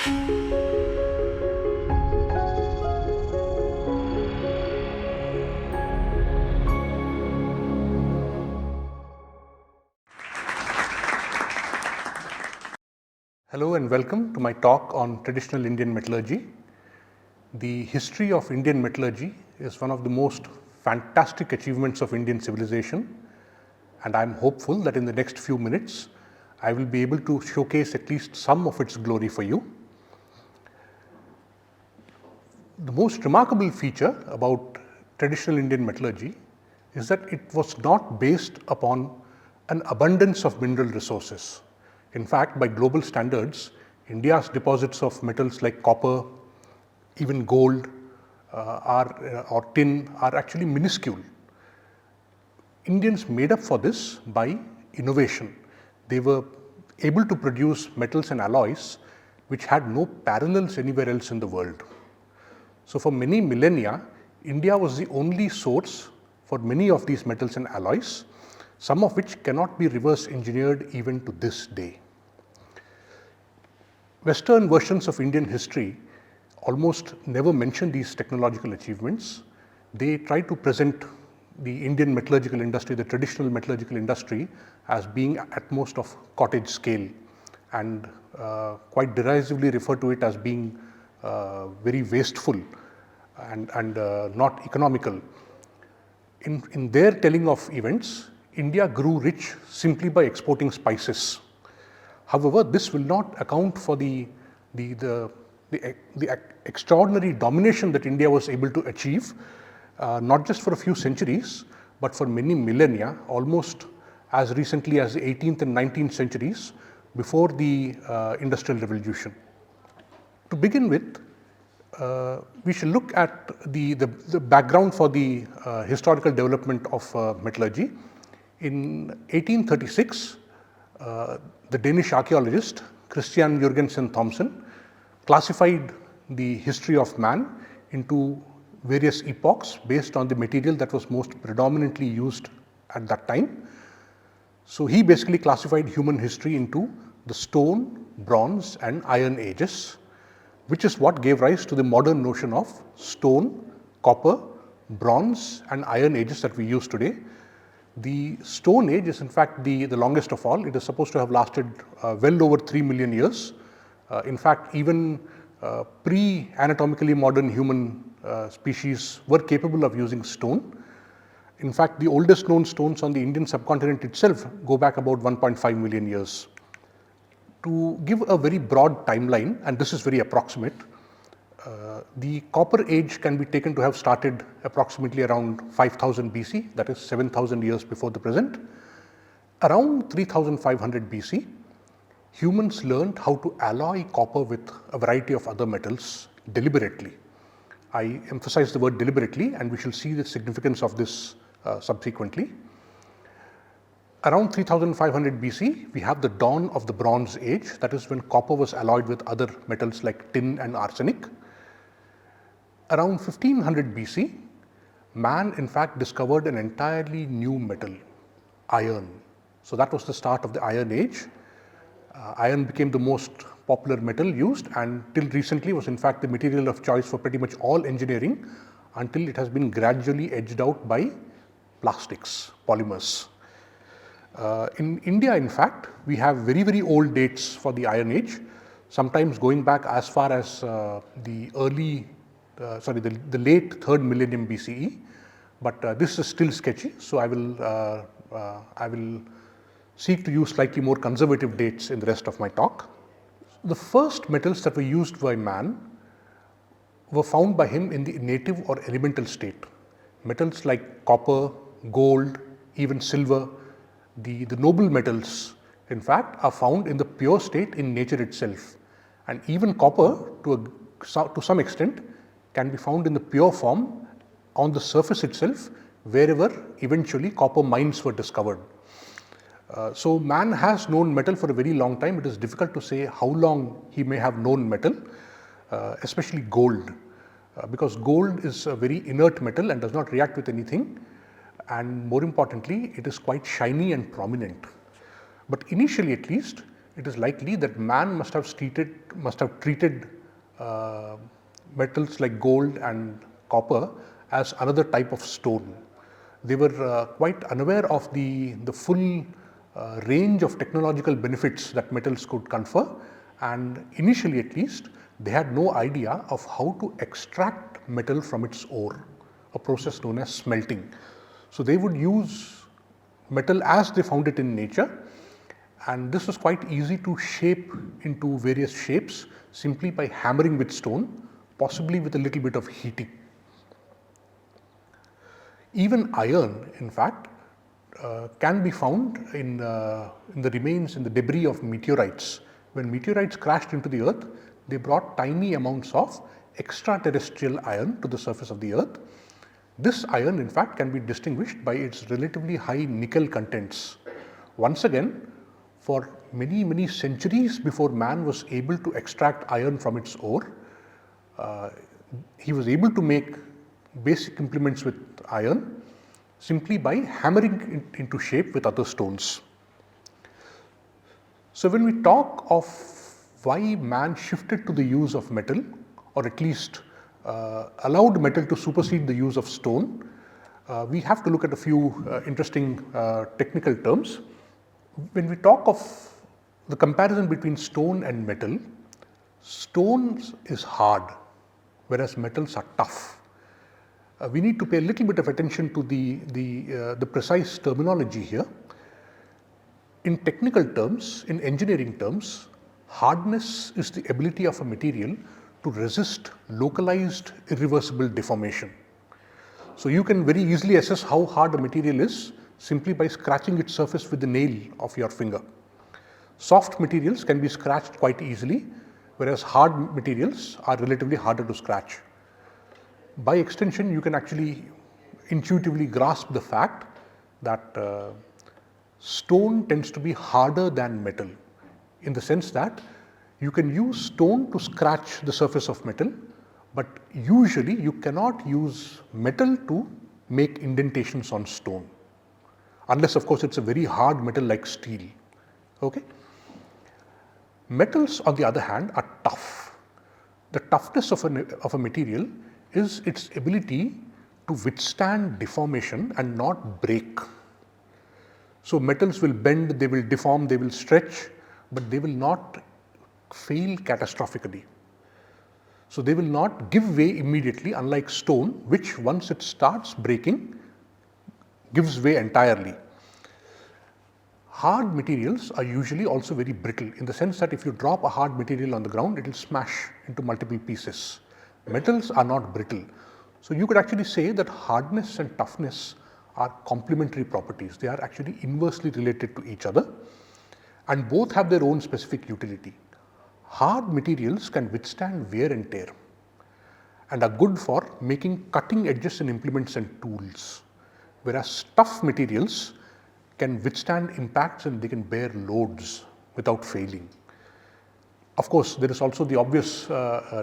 Hello and welcome to my talk on traditional Indian metallurgy. The history of Indian metallurgy is one of the most fantastic achievements of Indian civilization, and I am hopeful that in the next few minutes I will be able to showcase at least some of its glory for you. The most remarkable feature about traditional Indian metallurgy is that it was not based upon an abundance of mineral resources. In fact, by global standards, India's deposits of metals like copper, even gold or tin are actually minuscule. Indians made up for this by innovation. They were able to produce metals and alloys which had no parallels anywhere else in the world. So, for many millennia, India was the only source for many of these metals and alloys, some of which cannot be reverse engineered even to this day. Western versions of Indian history almost never mention these technological achievements. They try to present the Indian metallurgical industry, the traditional metallurgical industry, as being at most of cottage scale, and quite derisively refer to it as being very wasteful and not economical. In their telling of events, India grew rich simply by exporting spices. However, this will not account for the extraordinary domination that India was able to achieve, not just for a few centuries, but for many millennia, almost as recently as the 18th and 19th centuries before the Industrial Revolution. To begin with, we shall look at the background for the historical development of metallurgy. In 1836, the Danish archaeologist Christian Jørgensen Thomsen classified the history of man into various epochs based on the material that was most predominantly used at that time. So, he basically classified human history into the stone, bronze and iron ages, which is what gave rise to the modern notion of stone, copper, bronze and iron ages that we use today. The Stone Age is in fact the longest of all. It is supposed to have lasted well over 3 million years. In fact, even pre-anatomically modern human species were capable of using stone. In fact, the oldest known stones on the Indian subcontinent itself go back about 1.5 million years. To give a very broad timeline, and this is very approximate, the Copper Age can be taken to have started approximately around 5000 BC, that is 7000 years before the present. Around 3500 BC, humans learned how to alloy copper with a variety of other metals deliberately. I emphasize the word deliberately, and we shall see the significance of this subsequently. Around 3500 BC, we have the dawn of the Bronze Age, that is when copper was alloyed with other metals like tin and arsenic. Around 1500 BC, man in fact discovered an entirely new metal, iron. So, that was the start of the Iron Age. Iron became the most popular metal used, and till recently was in fact the material of choice for pretty much all engineering, until it has been gradually edged out by plastics, polymers. In India, in fact, we have very old dates for the Iron Age, sometimes going back as far as the late 3rd millennium BCE, but this is still sketchy. So, I will seek to use slightly more conservative dates in the rest of my talk. The first metals that were used by man were found by him in the native or elemental state. Metals like copper, gold, even silver, the noble metals in fact are found in the pure state in nature itself, and even copper to some extent can be found in the pure form on the surface itself, wherever eventually copper mines were discovered. So, man has known metal for a very long time. It is difficult to say how long he may have known metal, especially gold, because gold is a very inert metal and does not react with anything, and more importantly it is quite shiny and prominent. But initially at least, it is likely that man must have treated metals like gold and copper as another type of stone. They were quite unaware of the full range of technological benefits that metals could confer, and initially at least they had no idea of how to extract metal from its ore, a process known as smelting. So they would use metal as they found it in nature, and this was quite easy to shape into various shapes simply by hammering with stone, possibly with a little bit of heating. Even iron, in fact, can be found in the remains, in the debris of meteorites. When meteorites crashed into the earth, they brought tiny amounts of extraterrestrial iron to the surface of the earth. This iron, in fact, can be distinguished by its relatively high nickel contents. Once again, for many centuries before man was able to extract iron from its ore, he was able to make basic implements with iron simply by hammering it into shape with other stones. So when we talk of why man shifted to the use of metal, or at least allowed metal to supersede the use of stone, we have to look at a few interesting technical terms. When we talk of the comparison between stone and metal, stone is hard, whereas metals are tough. We need to pay a little bit of attention to the precise terminology here. In technical terms, in engineering terms, hardness is the ability of a material to resist localized irreversible deformation. So you can very easily assess how hard a material is simply by scratching its surface with the nail of your finger. Soft materials can be scratched quite easily, whereas hard materials are relatively harder to scratch. By extension, you can actually intuitively grasp the fact that stone tends to be harder than metal, in the sense that you can use stone to scratch the surface of metal, but usually you cannot use metal to make indentations on stone, unless of course it's a very hard metal like steel. Okay? Metals, on the other hand, are tough. The toughness of a material is its ability to withstand deformation and not break. So metals will bend, they will deform, they will stretch, but they will not fail catastrophically. So they will not give way immediately, unlike stone, which once it starts breaking, gives way entirely. Hard materials are usually also very brittle, in the sense that if you drop a hard material on the ground, it will smash into multiple pieces. Metals are not brittle. So you could actually say that hardness and toughness are complementary properties. They are actually inversely related to each other, and both have their own specific utility. Hard materials can withstand wear and tear and are good for making cutting edges in implements and tools, whereas tough materials can withstand impacts and they can bear loads without failing. Of course, there is also the obvious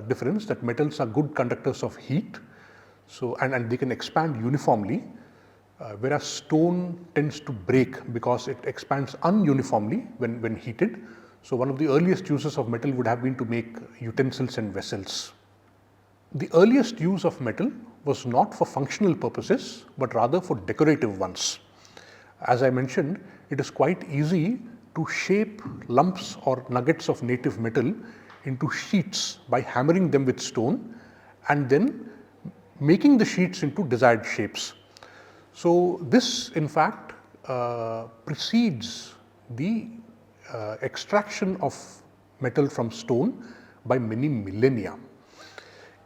difference that metals are good conductors of heat, and they can expand uniformly, whereas stone tends to break because it expands ununiformly when heated. So one of the earliest uses of metal would have been to make utensils and vessels. The earliest use of metal was not for functional purposes, but rather for decorative ones. As I mentioned, it is quite easy to shape lumps or nuggets of native metal into sheets by hammering them with stone and then making the sheets into desired shapes. So this, in fact, precedes the extraction of metal from stone by many millennia.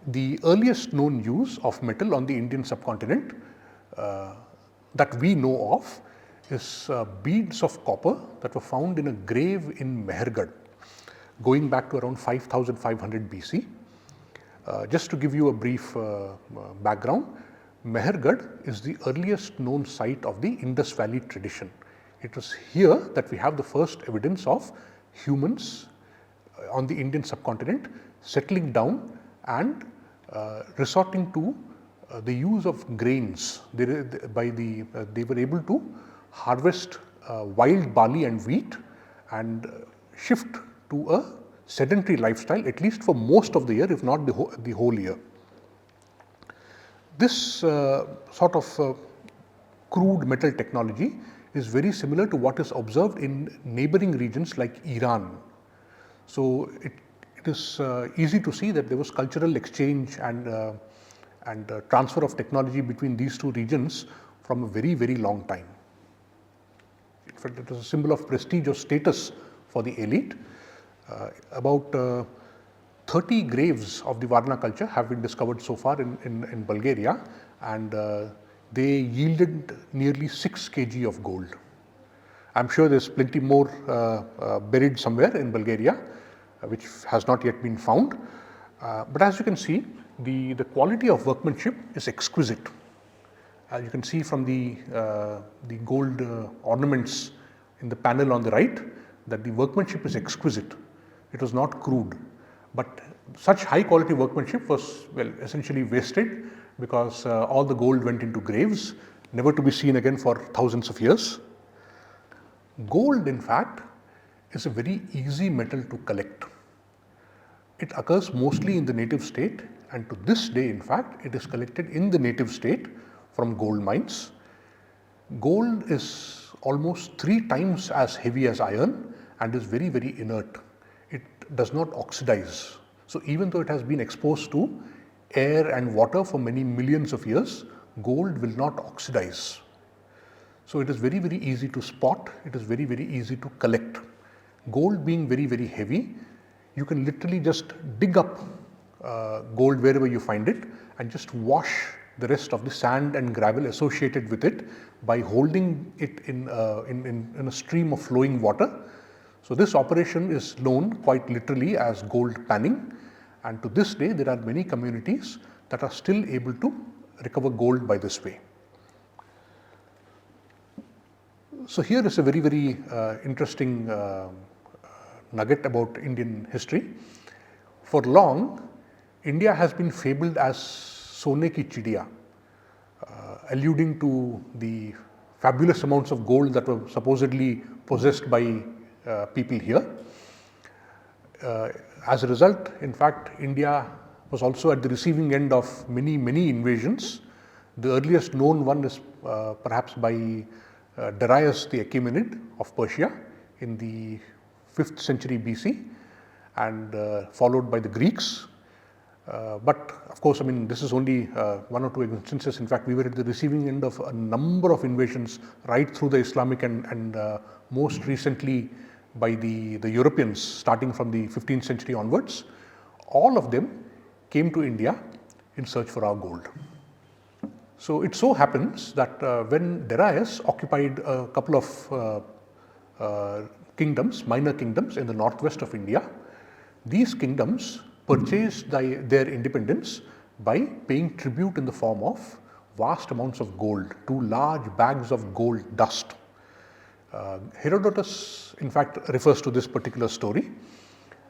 The earliest known use of metal on the Indian subcontinent that we know of is beads of copper that were found in a grave in Mehergarh, going back to around 5500 BC. Just to give you a brief background, Mehergarh is the earliest known site of the Indus Valley tradition. It was here that we have the first evidence of humans on the Indian subcontinent settling down and resorting to the use of grains. They were able to harvest wild barley and wheat and shift to a sedentary lifestyle, at least for most of the year, if not the whole year. This sort of crude metal technology is very similar to what is observed in neighboring regions like Iran. So it is easy to see that there was cultural exchange and transfer of technology between these two regions from a very, very long time. In fact, it is a symbol of prestige or status for the elite. About 30 graves of the Varna culture have been discovered so far in Bulgaria, and they yielded nearly 6 kg of gold. I am sure there is plenty more buried somewhere in Bulgaria, which has not yet been found. But as you can see, the quality of workmanship is exquisite. As you can see from the gold ornaments in the panel on the right, that the workmanship is exquisite. It was not crude, but such high quality workmanship was, well, essentially wasted, because all the gold went into graves, never to be seen again for thousands of years. Gold, in fact, is a very easy metal to collect. It occurs mostly in the native state, and to this day, in fact, it is collected in the native state from gold mines. Gold is almost 3 times as heavy as iron and is very, very inert. It does not oxidize. So even though it has been exposed to air and water for many millions of years, gold will not oxidize. So it is very, very easy to spot. It is very, very easy to collect. Gold being very, very heavy, you can literally just dig up gold wherever you find it and just wash the rest of the sand and gravel associated with it by holding it in a stream of flowing water. So this operation is known quite literally as gold panning, and to this day there are many communities that are still able to recover gold by this way. So here is a very, very interesting nugget about Indian history. For long, India has been fabled as Sone ki chidiya, alluding to the fabulous amounts of gold that were supposedly possessed by people here. As a result, in fact, India was also at the receiving end of many, many invasions. The earliest known one is perhaps by Darius the Achaemenid of Persia in the 5th century BC, and followed by the Greeks. But of course, I mean, this is only 1 or 2 instances. In fact, we were at the receiving end of a number of invasions right through the Islamic and most recently by the Europeans, starting from the 15th century onwards. All of them came to India in search for our gold. So it so happens that when Darius occupied a couple of kingdoms, minor kingdoms in the northwest of India, these kingdoms purchased their independence by paying tribute in the form of vast amounts of gold, 2 large bags of gold dust. Herodotus, in fact, refers to this particular story,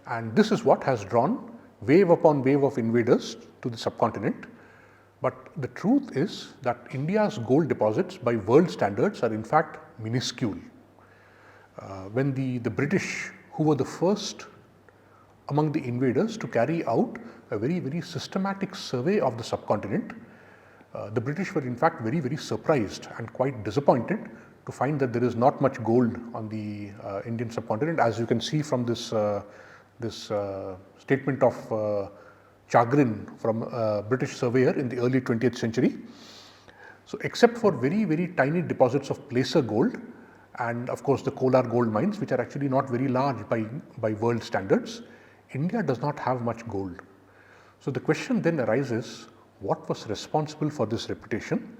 and this is what has drawn wave upon wave of invaders to the subcontinent. But the truth is that India's gold deposits by world standards are in fact minuscule. When the British, who were the first among the invaders to carry out a very, very systematic survey of the subcontinent, the British were in fact very, very surprised and quite disappointed to find that there is not much gold on the Indian subcontinent, as you can see from this statement of chagrin from a British surveyor in the early 20th century. So except for very, very tiny deposits of placer gold and of course the Kolar gold mines, which are actually not very large by world standards, India does not have much gold. So the question then arises, what was responsible for this reputation?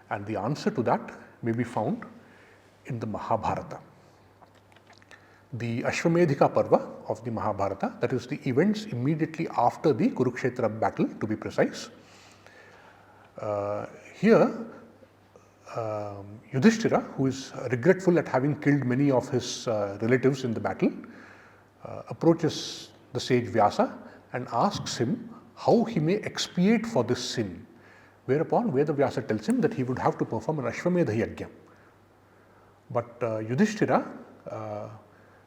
And the answer to that may be found in the Mahabharata. The Ashwamedhika Parva of the Mahabharata, that is the events immediately after the Kurukshetra battle, to be precise. Here, Yudhishthira, who is regretful at having killed many of his relatives in the battle, approaches the sage Vyasa and asks him how he may expiate for this sin, whereupon Veda Vyasa tells him that he would have to perform an Ashwamedha Yajna. But Yudhishthira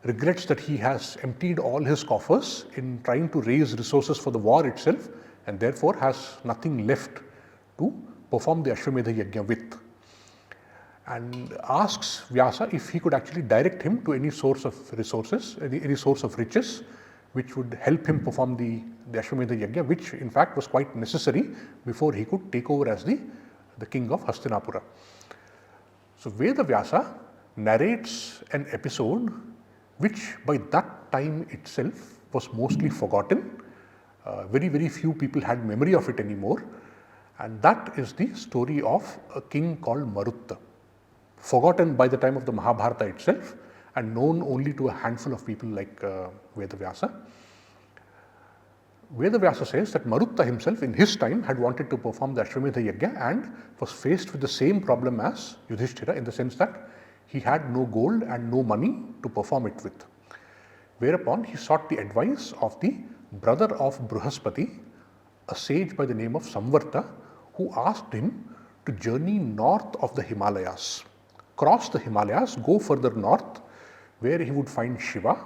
regrets that he has emptied all his coffers in trying to raise resources for the war itself, and therefore has nothing left to perform the Ashwamedha Yajna with, and asks Vyasa if he could actually direct him to any source of resources, any source of riches which would help him perform the Ashwamedha Yajna, which in fact was quite necessary before he could take over as the king of Hastinapura. So Veda Vyasa narrates an episode which by that time itself was mostly forgotten. Very few people had memory of it anymore, and that is the story of a king called Marutta, forgotten by the time of the Mahabharata itself and known only to a handful of people like Veda Vyasa. Veda Vyasa says that Marutta himself in his time had wanted to perform the Ashwamedha Yajna and was faced with the same problem as Yudhishthira, in the sense that he had no gold and no money to perform it with. Whereupon he sought the advice of the brother of Bruhaspati, a sage by the name of Samvarta, who asked him to journey north of the Himalayas, cross the Himalayas, go further north, where he would find Shiva,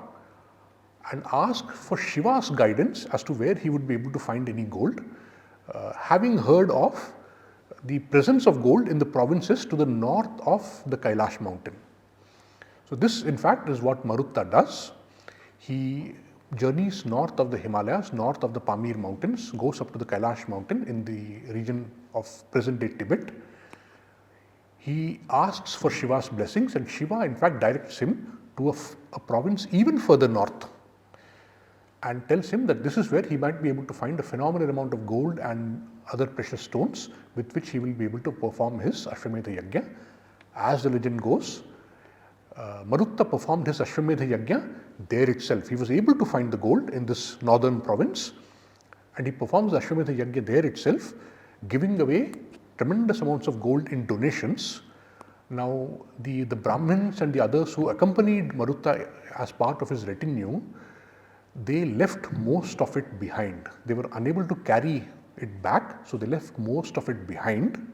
and ask for Shiva's guidance as to where he would be able to find any gold, having heard of the presence of gold in the provinces to the north of the Kailash mountain. So this in fact is what Marutta does. He journeys north of the Himalayas, north of the Pamir mountains, goes up to the Kailash mountain in the region of present day Tibet. He asks for Shiva's blessings, and Shiva in fact directs him to a province even further north and tells him that this is where he might be able to find a phenomenal amount of gold and other precious stones with which he will be able to perform his Ashwamedha Yajna. As the legend goes, Marutta performed his Ashwamedha Yajna there itself. He was able to find the gold in this northern province, and he performs the Ashwamedha Yajna there itself, giving away tremendous amounts of gold in donations. Now the Brahmins and the others who accompanied Marutta as part of his retinue, they left most of it behind. They were unable to carry it back, so they left most of it behind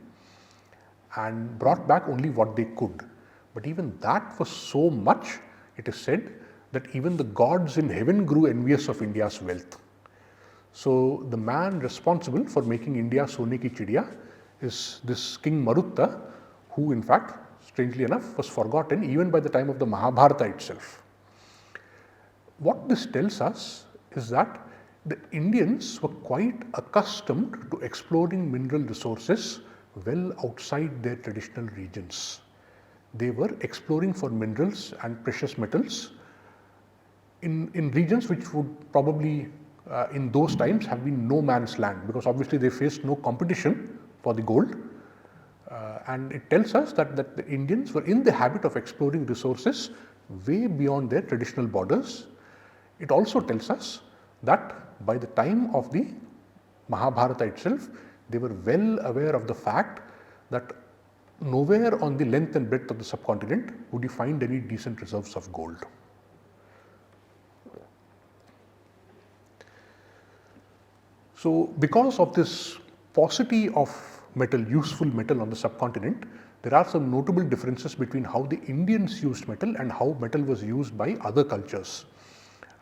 and brought back only what they could. But even that was so much, it is said, that even the gods in heaven grew envious of India's wealth. So the man responsible for making India Sone ki Chidiya is this King Marutta, who in fact, strangely enough, was forgotten even by the time of the Mahabharata itself. What this tells us is that the Indians were quite accustomed to exploring mineral resources well outside their traditional regions. They were exploring for minerals and precious metals in regions which would probably in those times have been no man's land, because obviously they faced no competition for the gold. And it tells us that the Indians were in the habit of exploring resources way beyond their traditional borders. It also tells us that by the time of the Mahabharata itself, they were well aware of the fact that nowhere on the length and breadth of the subcontinent would you find any decent reserves of gold. So because of this paucity of metal, useful metal on the subcontinent, there are some notable differences between how the Indians used metal and how metal was used by other cultures.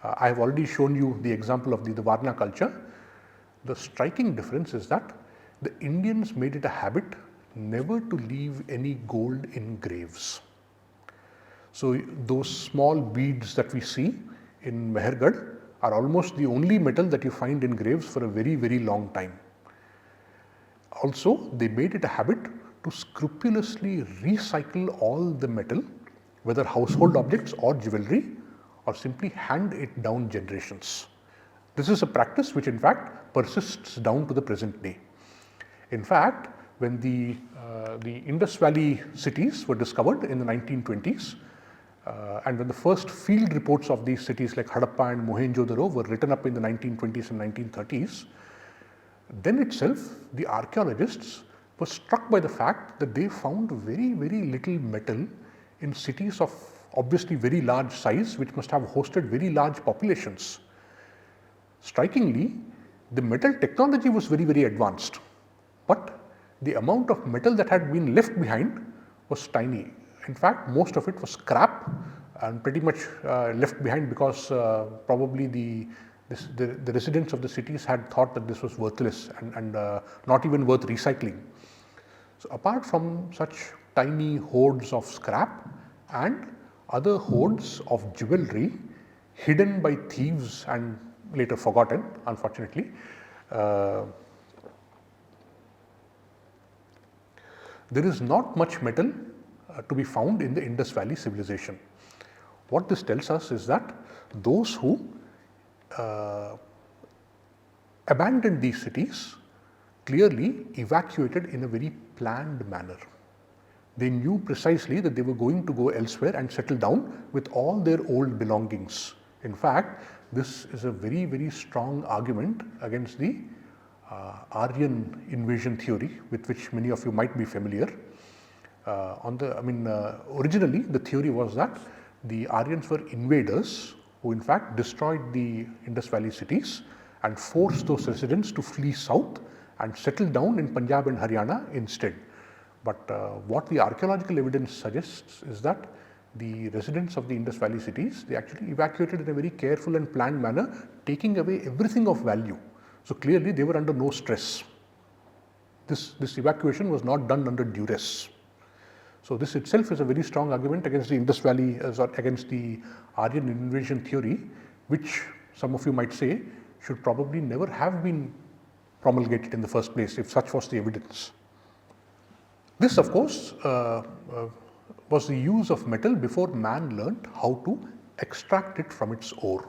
I have already shown you the example of the Varna culture. The striking difference is that the Indians made it a habit never to leave any gold in graves. So those small beads that we see in Mehergarh are almost the only metal that you find in graves for a very long time. Also, they made it a habit to scrupulously recycle all the metal, whether household objects or jewelry, or simply hand it down generations. This is a practice which in fact persists down to the present day. In fact, when the Indus Valley cities were discovered in the 1920s, and when the first field reports of these cities like Harappa and Mohenjo-daro were written up in the 1920s and 1930s, then itself the archaeologists were struck by the fact that they found very little metal in cities of obviously very large size, which must have hosted very large populations. Strikingly, the metal technology was very advanced, but the amount of metal that had been left behind was tiny. In fact, most of it was scrap and pretty much left behind because probably the residents of the cities had thought that this was worthless and not even worth recycling. So, apart from such tiny hoards of scrap and other hoards of jewelry hidden by thieves and later forgotten, unfortunately, there is not much metal to be found in the Indus Valley civilization. What this tells us is that those who abandoned these cities clearly evacuated in a very planned manner. They knew precisely that they were going to go elsewhere and settle down with all their old belongings. In fact, this is a very, very strong argument against the Aryan invasion theory, with which many of you might be familiar. Originally the theory was that the Aryans were invaders who in fact destroyed the Indus Valley cities and forced those residents to flee south and settle down in Punjab and Haryana instead. But what the archaeological evidence suggests is that the residents of the Indus Valley cities, they actually evacuated in a very careful and planned manner, taking away everything of value. So clearly they were under no stress. This evacuation was not done under duress. So this itself is a very strong argument against the Indus Valley, against the Aryan invasion theory, which some of you might say should probably never have been promulgated in the first place if such was the evidence. This of course was the use of metal before man learnt how to extract it from its ore.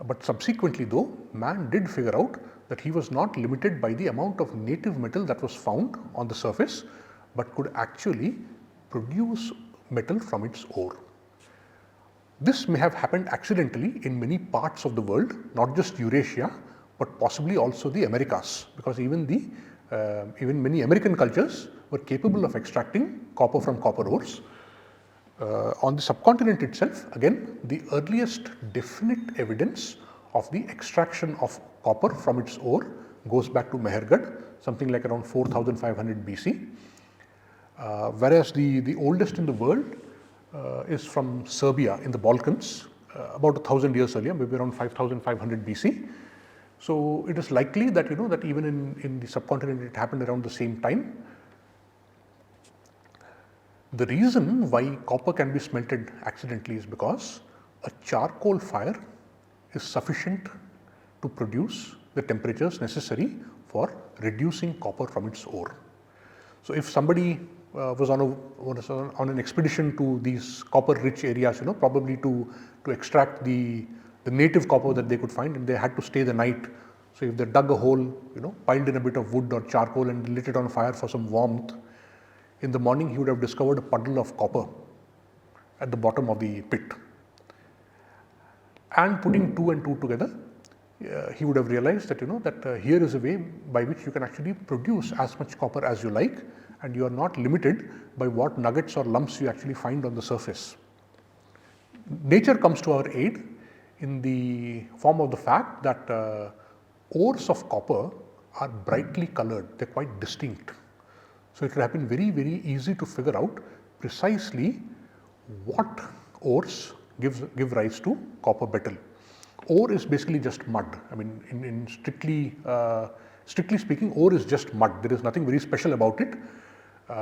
But subsequently though, man did figure out that he was not limited by the amount of native metal that was found on the surface, but could actually produce metal from its ore. This may have happened accidentally in many parts of the world, not just Eurasia, but possibly also the Americas, because even many American cultures were capable of extracting copper from copper ores. On the subcontinent itself, again, the earliest definite evidence of the extraction of copper from its ore goes back to Mehergad, something like around 4500 BC. Whereas the oldest in the world is from Serbia in the Balkans, about 1000 years earlier, maybe around 5500 BC. So it is likely that that even in the subcontinent it happened around the same time. The reason why copper can be smelted accidentally is because a charcoal fire is sufficient to produce the temperatures necessary for reducing copper from its ore. So if somebody was on an expedition to these copper rich areas, probably to extract the native copper that they could find, and they had to stay the night. So if they dug a hole, piled in a bit of wood or charcoal and lit it on fire for some warmth, in the morning he would have discovered a puddle of copper at the bottom of the pit. And putting two and two together, he would have realized that that here is a way by which you can actually produce as much copper as you like, and you are not limited by what nuggets or lumps you actually find on the surface. Nature comes to our aid in the form of the fact that ores of copper are brightly colored, they are quite distinct. So it would have been very, very easy to figure out precisely what ores give rise to copper betel. Ore is basically just mud. I mean, in strictly speaking, ore is just mud. There is nothing very special about it.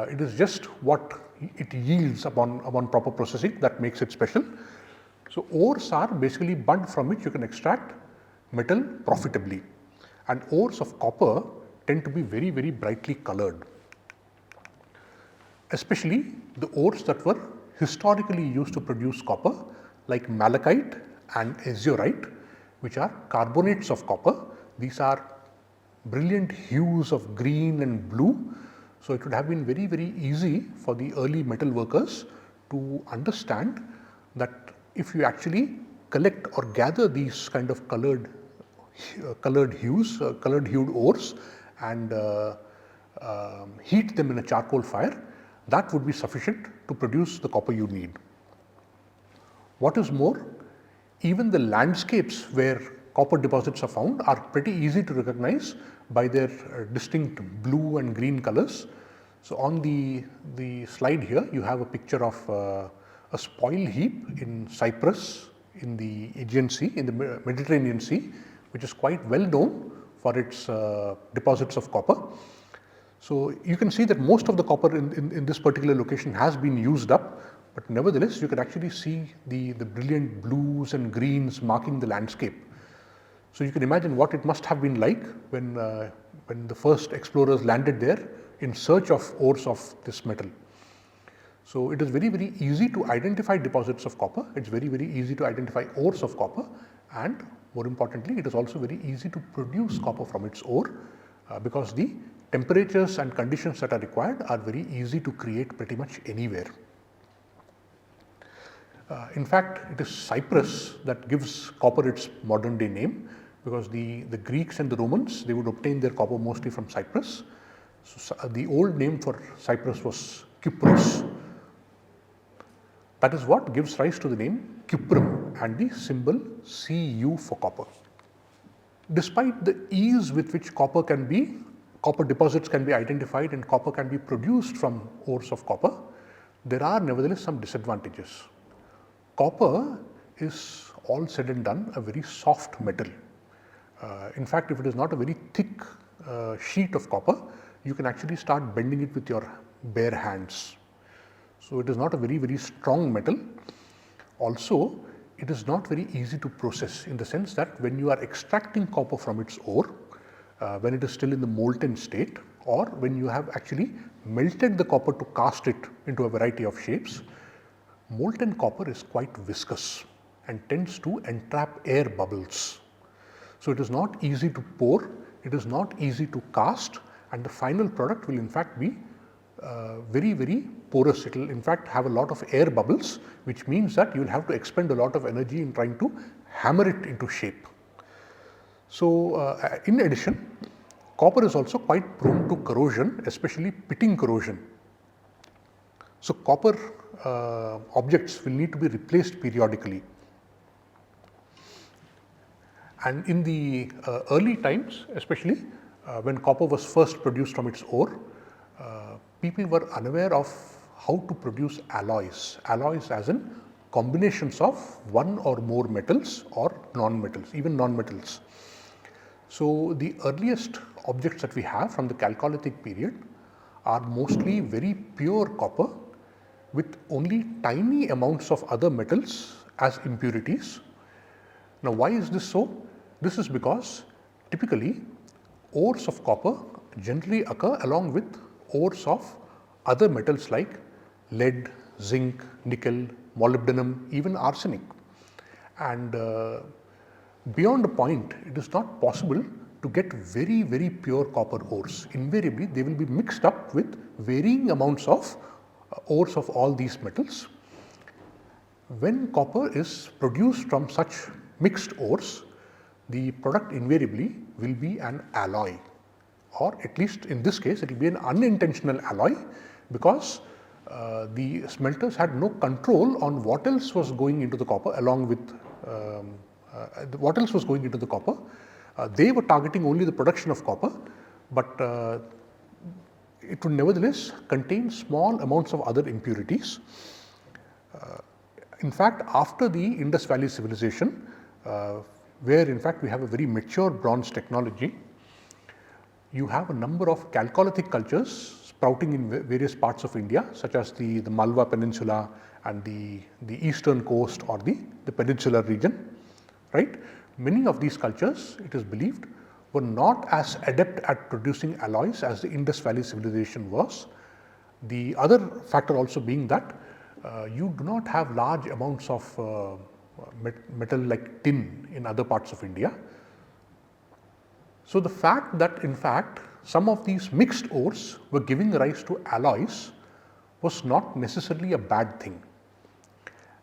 It is just what it yields upon proper processing that makes it special. So ores are basically mud from which you can extract metal profitably, and ores of copper tend to be very, very brightly colored. Especially the ores that were historically used to produce copper, like malachite and azurite, which are carbonates of copper. These are brilliant hues of green and blue. So it would have been very, very easy for the early metal workers to understand that if you actually collect or gather these kind of colored hued ores and heat them in a charcoal fire, that would be sufficient to produce the copper you need. What is more, even the landscapes where copper deposits are found are pretty easy to recognize by their distinct blue and green colors. So on the slide here you have a picture of a spoil heap in Cyprus, in the Aegean Sea, in the Mediterranean Sea, which is quite well known for its deposits of copper. So you can see that most of the copper in this particular location has been used up, but nevertheless you can actually see the brilliant blues and greens marking the landscape. So you can imagine what it must have been like when the first explorers landed there in search of ores of this metal. So it is very, very easy to identify deposits of copper, it is very, very easy to identify ores of copper, and more importantly it is also very easy to produce copper from its ore because the temperatures and conditions that are required are very easy to create pretty much anywhere. In fact, it is Cyprus that gives copper its modern day name, because the Greeks and the Romans, they would obtain their copper mostly from Cyprus. So the old name for Cyprus was Cyprus. That is what gives rise to the name Cyprum and the symbol Cu for copper. Despite the ease with which copper deposits can be identified and copper can be produced from ores of copper, there are nevertheless some disadvantages. Copper is, all said and done, a very soft metal. In fact, if it is not a very thick sheet of copper, you can actually start bending it with your bare hands. So it is not a very, very strong metal. Also, it is not very easy to process, in the sense that when you are extracting copper from its ore, when it is still in the molten state, or when you have actually melted the copper to cast it into a variety of shapes, molten copper is quite viscous and tends to entrap air bubbles. So it is not easy to pour, it is not easy to cast, and the final product will in fact be very, very porous. It will in fact have a lot of air bubbles, which means that you will have to expend a lot of energy in trying to hammer it into shape. So in addition, copper is also quite prone to corrosion, especially pitting corrosion. So copper objects will need to be replaced periodically. And in the early times, especially when copper was first produced from its ore, people were unaware of how to produce alloys. Alloys as in combinations of one or more metals or non-metals, even non-metals. So the earliest objects that we have from the Chalcolithic period are mostly very pure copper with only tiny amounts of other metals as impurities. Now why is this so? This is because typically ores of copper generally occur along with ores of other metals like lead, zinc, nickel, molybdenum, even arsenic. And beyond a point, it is not possible to get very, very pure copper ores. Invariably, they will be mixed up with varying amounts of ores of all these metals. When copper is produced from such mixed ores, the product invariably will be an alloy, or at least in this case it will be an unintentional alloy, because the smelters had no control on what else was going into the copper along with what else was going into the copper. They were targeting only the production of copper, but it would nevertheless contain small amounts of other impurities. In fact, after the Indus Valley civilization, where in fact we have a very mature bronze technology, you have a number of Chalcolithic cultures sprouting in various parts of India, such as the Malwa Peninsula and the eastern coast or the peninsular region, right. Many of these cultures, it is believed, were not as adept at producing alloys as the Indus Valley civilization was. The other factor also being that you do not have large amounts of metal like tin in other parts of India. So the fact that in fact some of these mixed ores were giving rise to alloys was not necessarily a bad thing.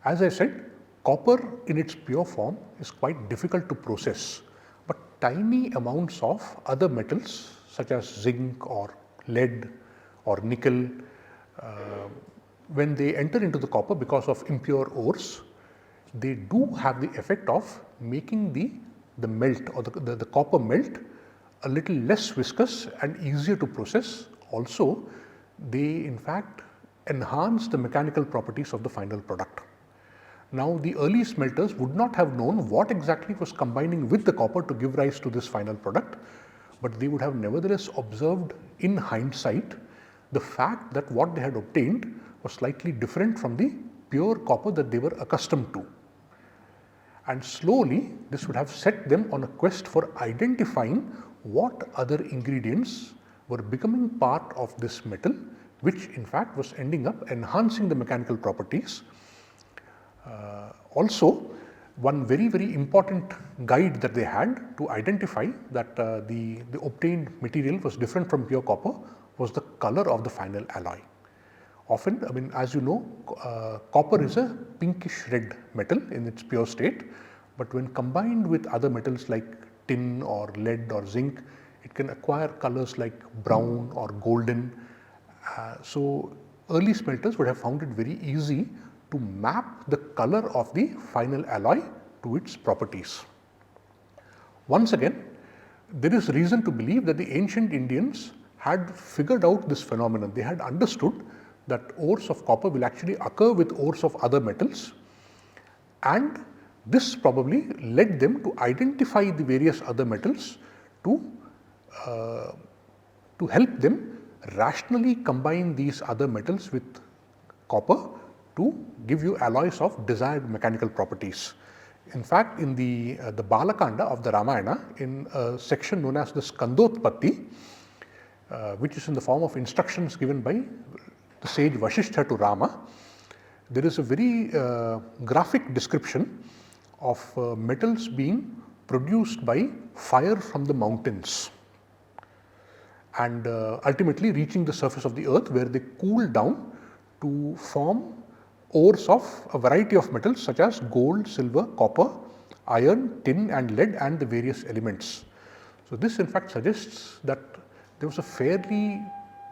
As I said, copper in its pure form is quite difficult to process, but tiny amounts of other metals such as zinc or lead or nickel, when they enter into the copper because of impure ores, they do have the effect of making the melt or the copper melt a little less viscous and easier to process. Also, they in fact enhance the mechanical properties of the final product. Now, the early smelters would not have known what exactly was combining with the copper to give rise to this final product, but they would have nevertheless observed in hindsight the fact that what they had obtained was slightly different from the pure copper that they were accustomed to. And slowly this would have set them on a quest for identifying what other ingredients were becoming part of this metal, which in fact was ending up enhancing the mechanical properties. Also, one very important guide that they had to identify that the obtained material was different from pure copper was the color of the final alloy. Often, I mean, as you know, copper is a pinkish red metal in its pure state, but when combined with other metals like tin or lead or zinc, it can acquire colors like brown or golden. So, early smelters would have found it very easy to map the color of the final alloy to its properties. Once again, there is reason to believe that the ancient Indians had figured out this phenomenon. They had understood that ores of copper will actually occur with ores of other metals, and this probably led them to identify the various other metals to help them rationally combine these other metals with copper to give you alloys of desired mechanical properties. In fact, in the Balakanda of the Ramayana, in a section known as the Skandotpatti, which is in the form of instructions given by the sage Vasishtha to Rama, there is a very graphic description of metals being produced by fire from the mountains and ultimately reaching the surface of the earth, where they cool down to form ores of a variety of metals such as gold, silver, copper, iron, tin and lead and the various elements. So, this in fact suggests that there was a fairly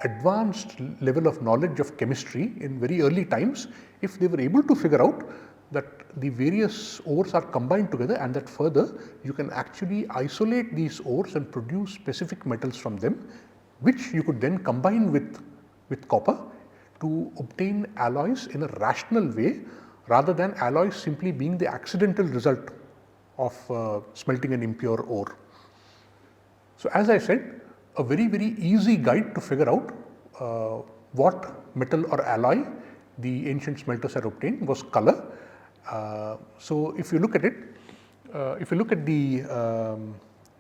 advanced level of knowledge of chemistry in very early times if they were able to figure out that the various ores are combined together, and that further you can actually isolate these ores and produce specific metals from them, which you could then combine with copper to obtain alloys in a rational way, rather than alloys simply being the accidental result of smelting an impure ore. So, as I said, a very easy guide to figure out what metal or alloy the ancient smelters had obtained was color. So, if you look at it, if you look at the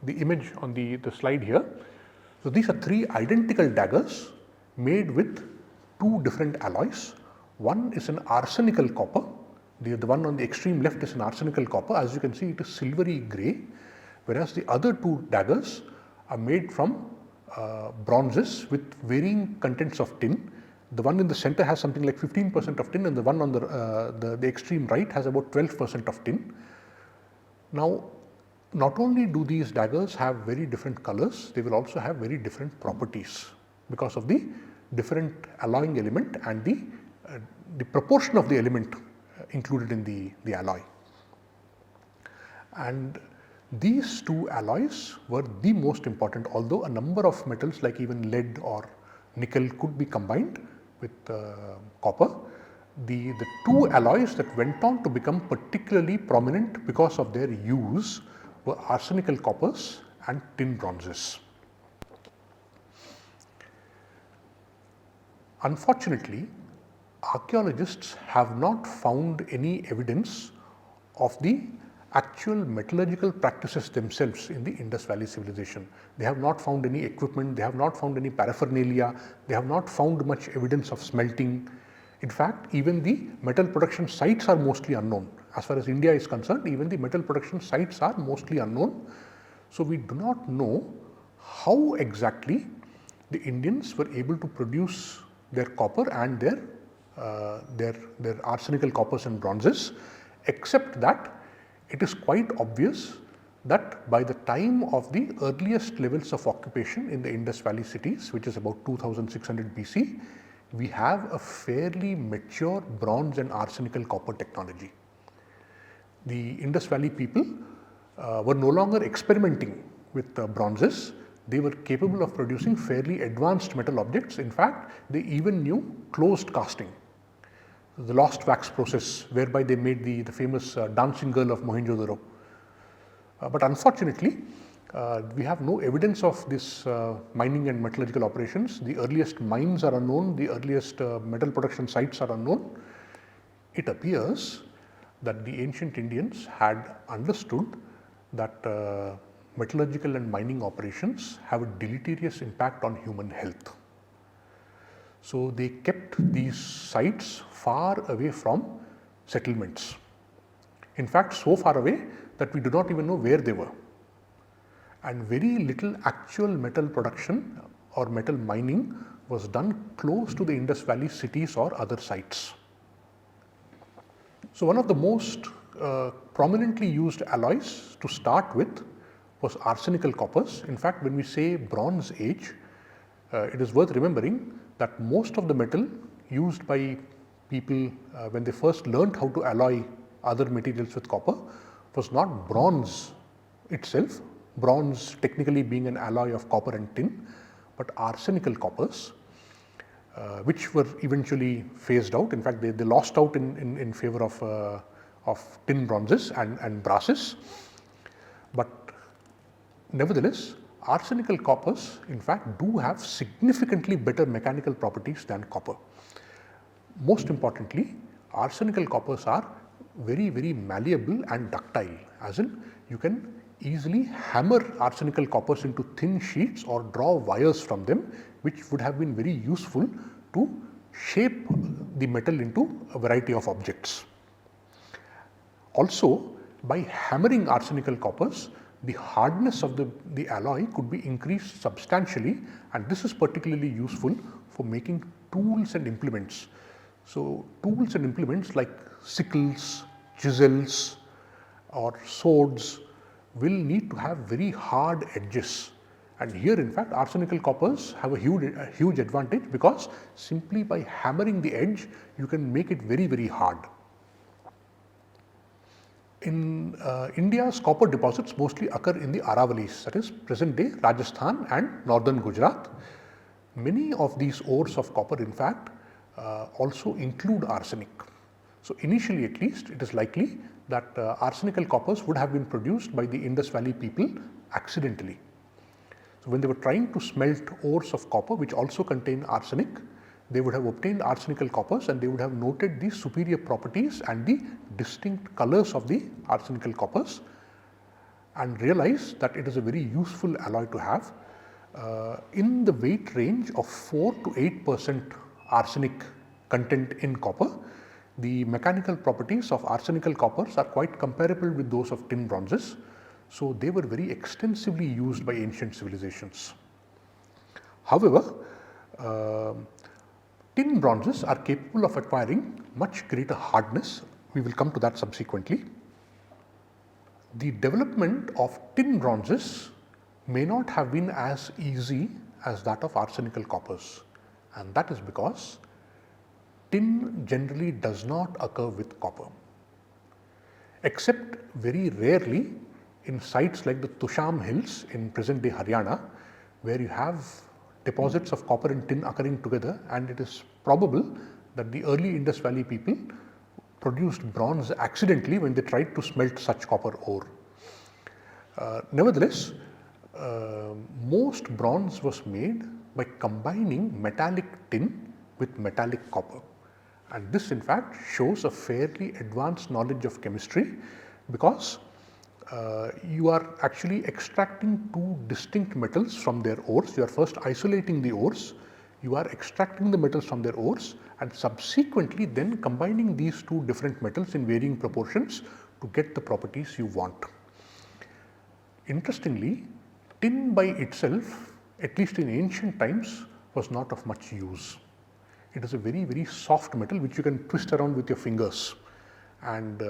image on the slide here, so these are three identical daggers made with two different alloys. One is an arsenical copper, the one on the extreme left is an arsenical copper. As you can see, it is silvery grey, whereas the other two daggers are made from bronzes with varying contents of tin. The one in the center has something like 15% of tin, and the one on the extreme right has about 12% of tin. Now, not only do these daggers have very different colors, they will also have very different properties because of the different alloying element and the proportion of the element included in the alloy. And these two alloys were the most important, although a number of metals like even lead or nickel could be combined with copper. The two alloys that went on to become particularly prominent because of their use were arsenical coppers and tin bronzes. Unfortunately, archaeologists have not found any evidence of the actual metallurgical practices themselves in the Indus Valley civilization. They have not found any equipment, they have not found any paraphernalia, they have not found much evidence of smelting. In fact, even the metal production sites are mostly unknown. As far as India is concerned, even the metal production sites are mostly unknown. So, we do not know how exactly the Indians were able to produce their copper and their arsenical coppers and bronzes, except that it is quite obvious that by the time of the earliest levels of occupation in the Indus Valley cities, which is about 2600 BC, we have a fairly mature bronze and arsenical copper technology. The Indus Valley people were no longer experimenting with bronzes. they were capable of producing fairly advanced metal objects. In fact, they even knew closed casting, the lost wax process whereby they made the famous dancing girl of Mohenjo-daro. But unfortunately, we have no evidence of this mining and metallurgical operations. The earliest mines are unknown, the earliest metal production sites are unknown. It appears that the ancient Indians had understood that metallurgical and mining operations have a deleterious impact on human health. So they kept these sites far away from settlements. In fact, so far away that we do not even know where they were. And very little actual metal production or metal mining was done close to the Indus Valley cities or other sites. So one of the most prominently used alloys to start with was arsenical coppers. In fact, when we say Bronze Age, it is worth remembering that most of the metal used by people when they first learnt how to alloy other materials with copper was not bronze itself, bronze technically being an alloy of copper and tin, but arsenical coppers, which were eventually phased out. In fact, they lost out in favor of tin bronzes and brasses. But nevertheless, arsenical coppers in fact do have significantly better mechanical properties than copper. Most importantly, arsenical coppers are very, very malleable and ductile, as in you can easily hammer arsenical coppers into thin sheets or draw wires from them, which would have been very useful to shape the metal into a variety of objects. Also, by hammering arsenical coppers, the hardness of the alloy could be increased substantially, and this is particularly useful for making tools and implements. So, tools and implements like sickles, chisels or swords will need to have very hard edges, and here in fact arsenical coppers have a huge advantage, because simply by hammering the edge you can make it very, very hard. In India's copper deposits mostly occur in the Aravalis, that is present day Rajasthan and northern Gujarat. Many of these ores of copper in fact also include arsenic. So initially at least it is likely that arsenical coppers would have been produced by the Indus Valley people accidentally. So when they were trying to smelt ores of copper which also contain arsenic, they would have obtained arsenical coppers and they would have noted the superior properties and the distinct colors of the arsenical coppers and realized that it is a very useful alloy to have. In the weight range of 4 to 8% arsenic content in copper, the mechanical properties of arsenical coppers are quite comparable with those of tin bronzes. So they were very extensively used by ancient civilizations. However, tin bronzes are capable of acquiring much greater hardness. We will come to that subsequently. The development of tin bronzes may not have been as easy as that of arsenical coppers, and that is because tin generally does not occur with copper, except very rarely in sites like the Tusham Hills in present day Haryana, where you have deposits of copper and tin occurring together, and it is probable that the early Indus Valley people produced bronze accidentally when they tried to smelt such copper ore. Nevertheless, most bronze was made by combining metallic tin with metallic copper, and this in fact shows a fairly advanced knowledge of chemistry, because you are actually extracting two distinct metals from their ores. You are first isolating the ores, you are extracting the metals from their ores, and subsequently then combining these two different metals in varying proportions to get the properties you want. Interestingly, tin by itself, at least in ancient times, was not of much use. It is a very, very soft metal which you can twist around with your fingers, and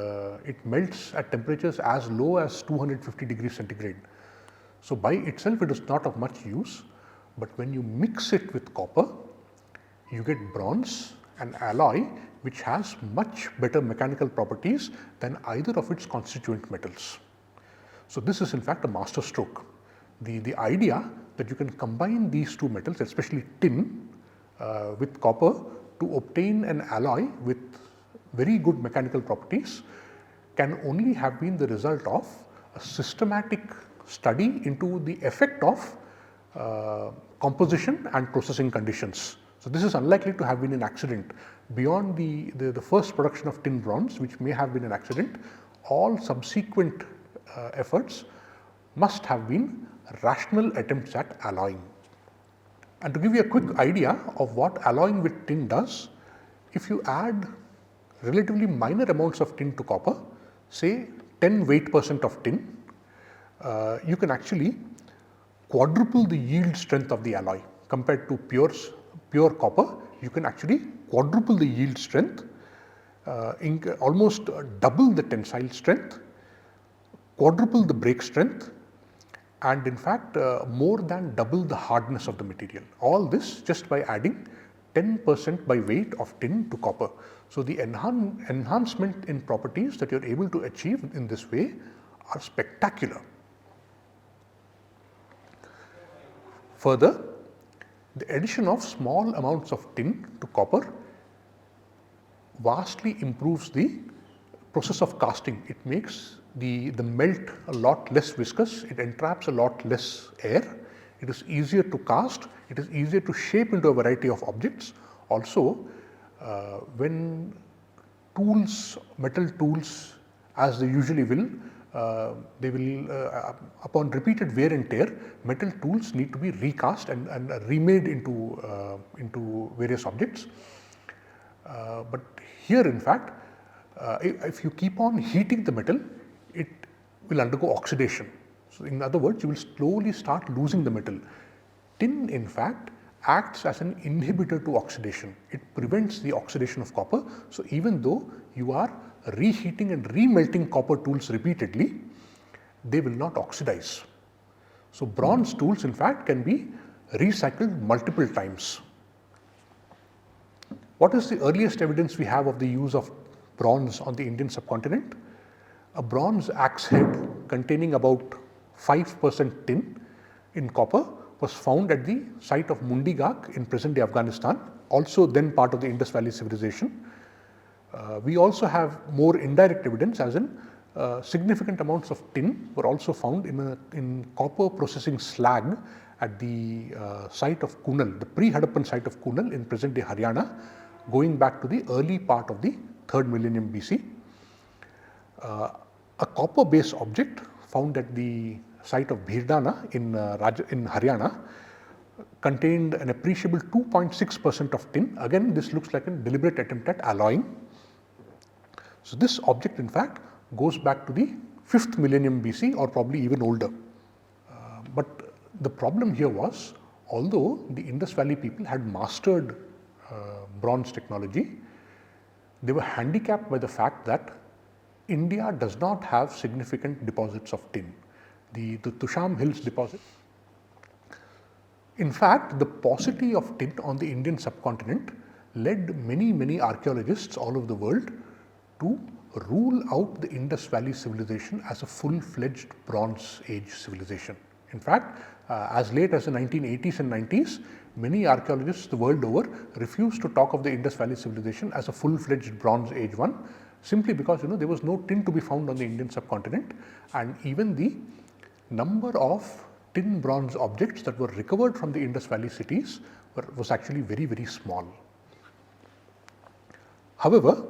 it melts at temperatures as low as 250 degrees centigrade. So by itself it is not of much use, but when you mix it with copper, you get bronze, an alloy which has much better mechanical properties than either of its constituent metals. So this is in fact a master stroke. The idea that you can combine these two metals, especially tin with copper, to obtain an alloy with very good mechanical properties can only have been the result of a systematic study into the effect of composition and processing conditions. So, this is unlikely to have been an accident. Beyond the first production of tin bronze, which may have been an accident, all subsequent efforts must have been rational attempts at alloying. And to give you a quick idea of what alloying with tin does, if you add relatively minor amounts of tin to copper, say 10 weight % of tin, you can actually quadruple the yield strength of the alloy. Compared to pure copper, you can actually quadruple the yield strength, almost double the tensile strength, quadruple the break strength, and in fact more than double the hardness of the material. All this just by adding 10% by weight of tin to copper. So, the enhancement in properties that you are able to achieve in this way are spectacular. Further, the addition of small amounts of tin to copper vastly improves the process of casting. It makes the melt a lot less viscous, it entraps a lot less air, it is easier to cast, it is easier to shape into a variety of objects. Also, when tools, metal tools, as they usually will, upon repeated wear and tear, metal tools need to be recast and remade into various objects. But here in fact, if you keep on heating the metal, it will undergo oxidation. So, in other words, you will slowly start losing the metal. Tin in fact acts as an inhibitor to oxidation. It prevents the oxidation of copper. So, even though you are reheating and remelting copper tools repeatedly, they will not oxidize. So, bronze tools in fact can be recycled multiple times. What is the earliest evidence we have of the use of bronze on the Indian subcontinent? A bronze axe head containing about 5% tin in copper was found at the site of Mundigak in present day Afghanistan, also then part of the Indus Valley civilization. We also have more indirect evidence, as in significant amounts of tin were also found in copper processing slag at the site of Kunal, the pre-Harappan site of Kunal in present day Haryana, going back to the early part of the 3rd millennium BC. A copper based object found at the site of Bhirdana in Haryana contained an appreciable 2.6% of tin. Again, this looks like a deliberate attempt at alloying. So, this object in fact goes back to the 5th millennium BC or probably even older. But the problem here was, although the Indus Valley people had mastered bronze technology, they were handicapped by the fact that India does not have significant deposits of tin. The Tusham Hills deposit. In fact, the paucity of tin on the Indian subcontinent led many archaeologists all over the world to rule out the Indus Valley civilization as a full-fledged Bronze Age civilization. In fact, as late as the 1980s and 90s, many archaeologists the world over refused to talk of the Indus Valley civilization as a full-fledged Bronze Age one, simply because there was no tin to be found on the Indian subcontinent, and even the number of tin bronze objects that were recovered from the Indus Valley cities was actually very small. However,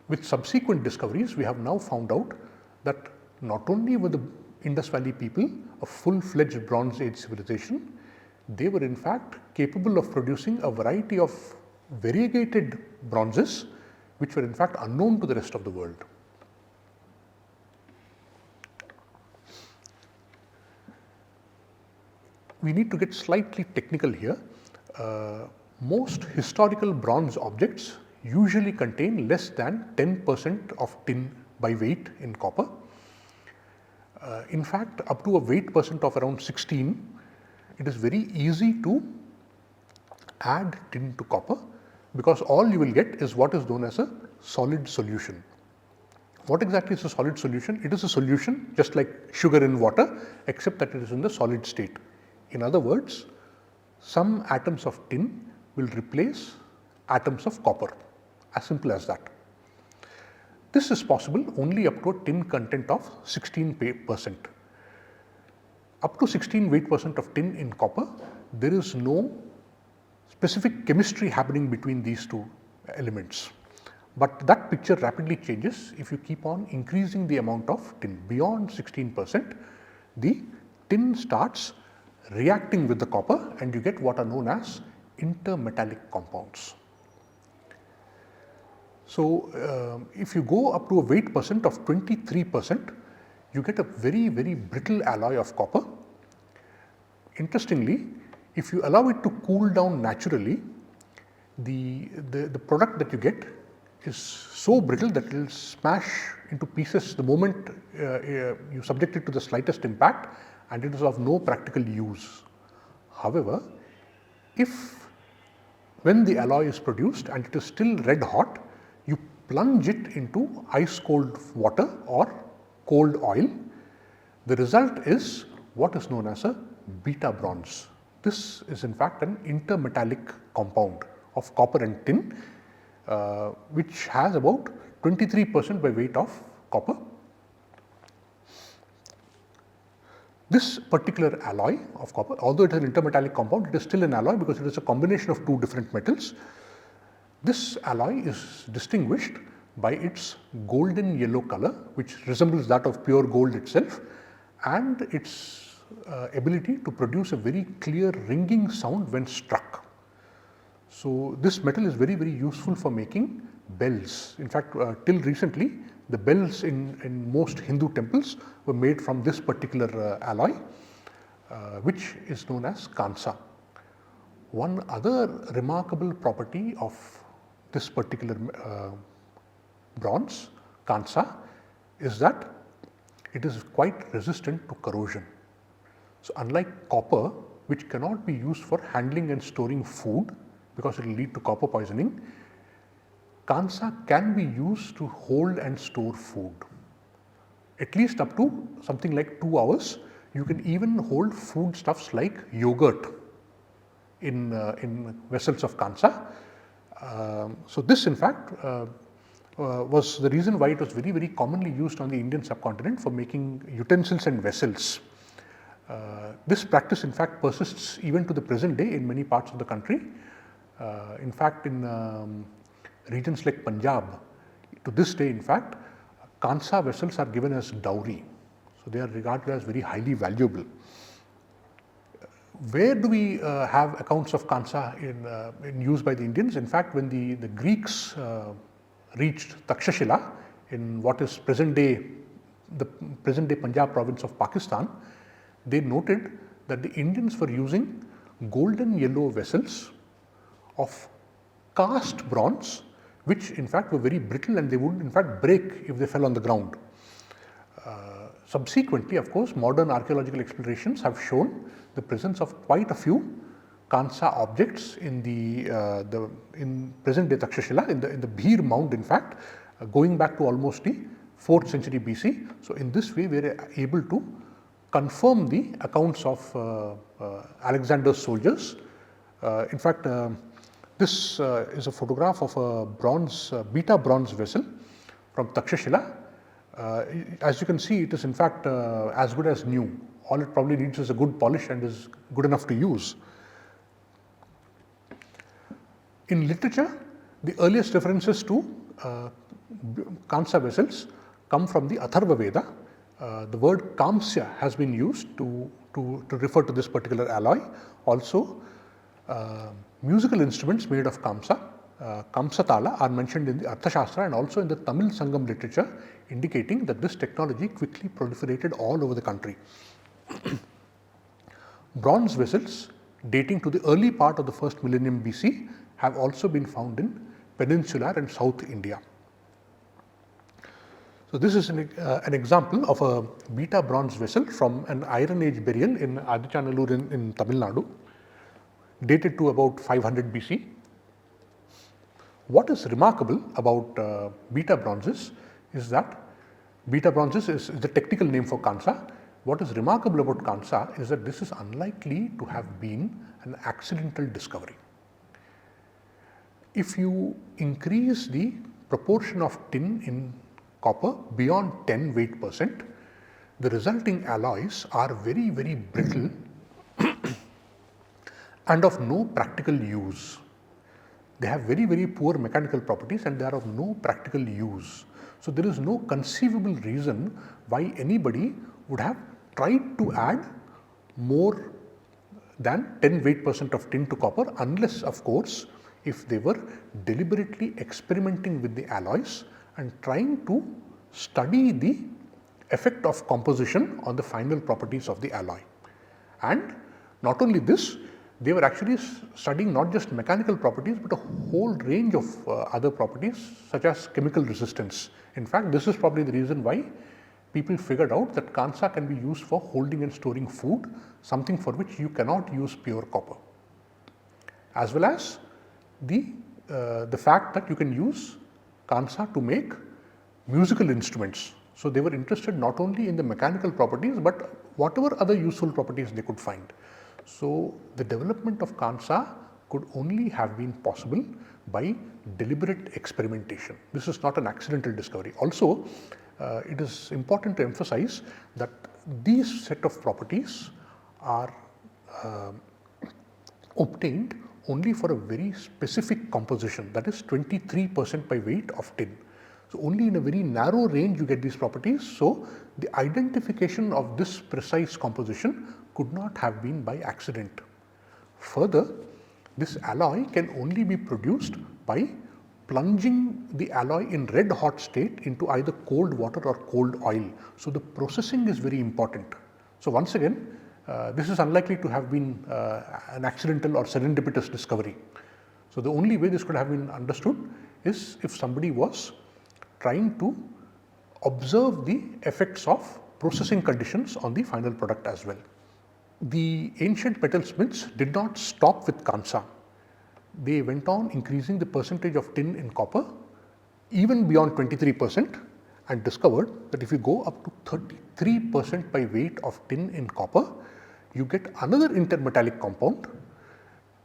with subsequent discoveries, we have now found out that not only were the Indus Valley people a full-fledged Bronze Age civilization, they were in fact capable of producing a variety of variegated bronzes which were in fact unknown to the rest of the world. We need to get slightly technical here. Most historical bronze objects usually contain less than 10% of tin by weight in copper. In fact, up to a weight percent of around 16, it is very easy to add tin to copper, because all you will get is what is known as a solid solution. What exactly is a solid solution? It is a solution just like sugar in water, except that it is in the solid state. In other words, some atoms of tin will replace atoms of copper, as simple as that. This is possible only up to a tin content of 16%. Up to 16 weight percent of tin in copper, there is no specific chemistry happening between these two elements. But that picture rapidly changes if you keep on increasing the amount of tin. Beyond 16%, the tin starts reacting with the copper and you get what are known as intermetallic compounds. So, if you go up to a weight percent of 23%, you get a very, very brittle alloy of copper. Interestingly, if you allow it to cool down naturally, the product that you get is so brittle that it will smash into pieces the moment you subject it to the slightest impact, and it is of no practical use. However, when the alloy is produced and it is still red hot, you plunge it into ice cold water or cold oil, the result is what is known as a beta bronze. This is in fact an intermetallic compound of copper and tin, which has about 23% by weight of copper. This particular alloy of copper, although it is an intermetallic compound, it is still an alloy because it is a combination of two different metals. This alloy is distinguished by its golden yellow color, which resembles that of pure gold itself, and its ability to produce a very clear ringing sound when struck. So, this metal is very, very useful for making bells. In fact, till recently, the bells in most Hindu temples were made from this particular alloy, which is known as kansa. One other remarkable property of this particular bronze, kansa, is that it is quite resistant to corrosion. So, unlike copper, which cannot be used for handling and storing food because it will lead to copper poisoning, kansa can be used to hold and store food. At least up to something like 2 hours, you can even hold foodstuffs like yogurt in vessels of kansa. So, this in fact was the reason why it was very, very commonly used on the Indian subcontinent for making utensils and vessels. This practice in fact persists even to the present day in many parts of the country. In fact, in regions like Punjab, to this day in fact, kansa vessels are given as dowry. So, they are regarded as very highly valuable. Where do we have accounts of kansa in use by the Indians? In fact, when the Greeks reached Takshashila in what is the present day Punjab province of Pakistan, they noted that the Indians were using golden yellow vessels of cast bronze, which in fact were very brittle and they would in fact break if they fell on the ground. Subsequently, of course, modern archaeological explorations have shown the presence of quite a few kansa objects in in present day Takshashila, in the Bhir mound in fact, going back to almost the 4th century BC. So, in this way we are able to confirm the accounts of Alexander's soldiers. In fact, this is a photograph of a beta bronze vessel from Takshashila. As you can see, it is in fact as good as new. All it probably needs is a good polish and is good enough to use. In literature, the earliest references to kansa vessels come from the Atharva Veda. The word kamsya has been used to refer to this particular alloy. Also, musical instruments made of kamsa, kamsatala, are mentioned in the Arthaśāstra and also in the Tamil Sangam literature, indicating that this technology quickly proliferated all over the country. Bronze vessels dating to the early part of the first millennium BC have also been found in peninsular and South India. So, this is an example of a beta bronze vessel from an Iron Age burial in Adichanallur in Tamil Nadu, dated to about 500 BC. What is remarkable about beta bronzes is that beta bronzes is the technical name for kansa. what is remarkable about Kansa is that this is unlikely to have been an accidental discovery. If you increase the proportion of tin in copper beyond 10 weight percent, the resulting alloys are very, very brittle and of no practical use. They have very, very poor mechanical properties and they are of no practical use. So, there is no conceivable reason why anybody would have tried to add more than 10 weight percent of tin to copper, unless of course, if they were deliberately experimenting with the alloys and trying to study the effect of composition on the final properties of the alloy. And not only this, they were actually studying not just mechanical properties, but a whole range of other properties such as chemical resistance. In fact, this is probably the reason why people figured out that Kansa can be used for holding and storing food, something for which you cannot use pure copper, as well as the fact that you can use Kansa to make musical instruments. So, they were interested not only in the mechanical properties, but whatever other useful properties they could find. So, the development of Kansa could only have been possible by deliberate experimentation. This is not an accidental discovery. Also, it is important to emphasize that these set of properties are obtained only for a very specific composition, that is 23% by weight of tin. So, only in a very narrow range you get these properties. So, the identification of this precise composition could not have been by accident. Further, this alloy can only be produced by plunging the alloy in red hot state into either cold water or cold oil. So, the processing is very important. So, once again, this is unlikely to have been an accidental or serendipitous discovery. So, the only way this could have been understood is if somebody was trying to observe the effects of processing conditions on the final product as well. The ancient metalsmiths did not stop with Kansa. They went on increasing the percentage of tin in copper even beyond 23% and discovered that if you go up to 33% by weight of tin in copper, you get another intermetallic compound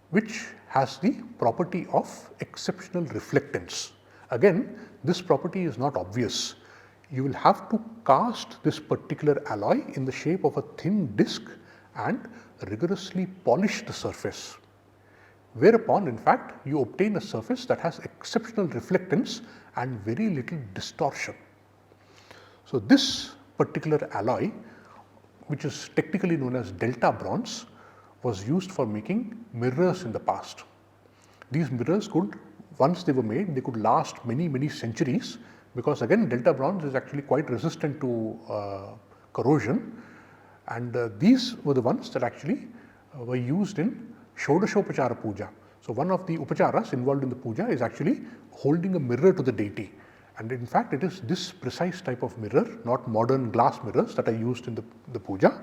which has the property of exceptional reflectance. Again, this property is not obvious. You will have to cast this particular alloy in the shape of a thin disc and rigorously polish the surface, whereupon in fact you obtain a surface that has exceptional reflectance and very little distortion. So, this particular alloy, which is technically known as delta bronze, was used for making mirrors in the past. These mirrors could, once they were made, they could last many centuries, because again delta bronze is actually quite resistant to corrosion, and these were the ones that actually were used in Shodashopachara Puja. So, one of the upacharas involved in the puja is actually holding a mirror to the deity, and in fact it is this precise type of mirror, not modern glass mirrors, that are used in the puja.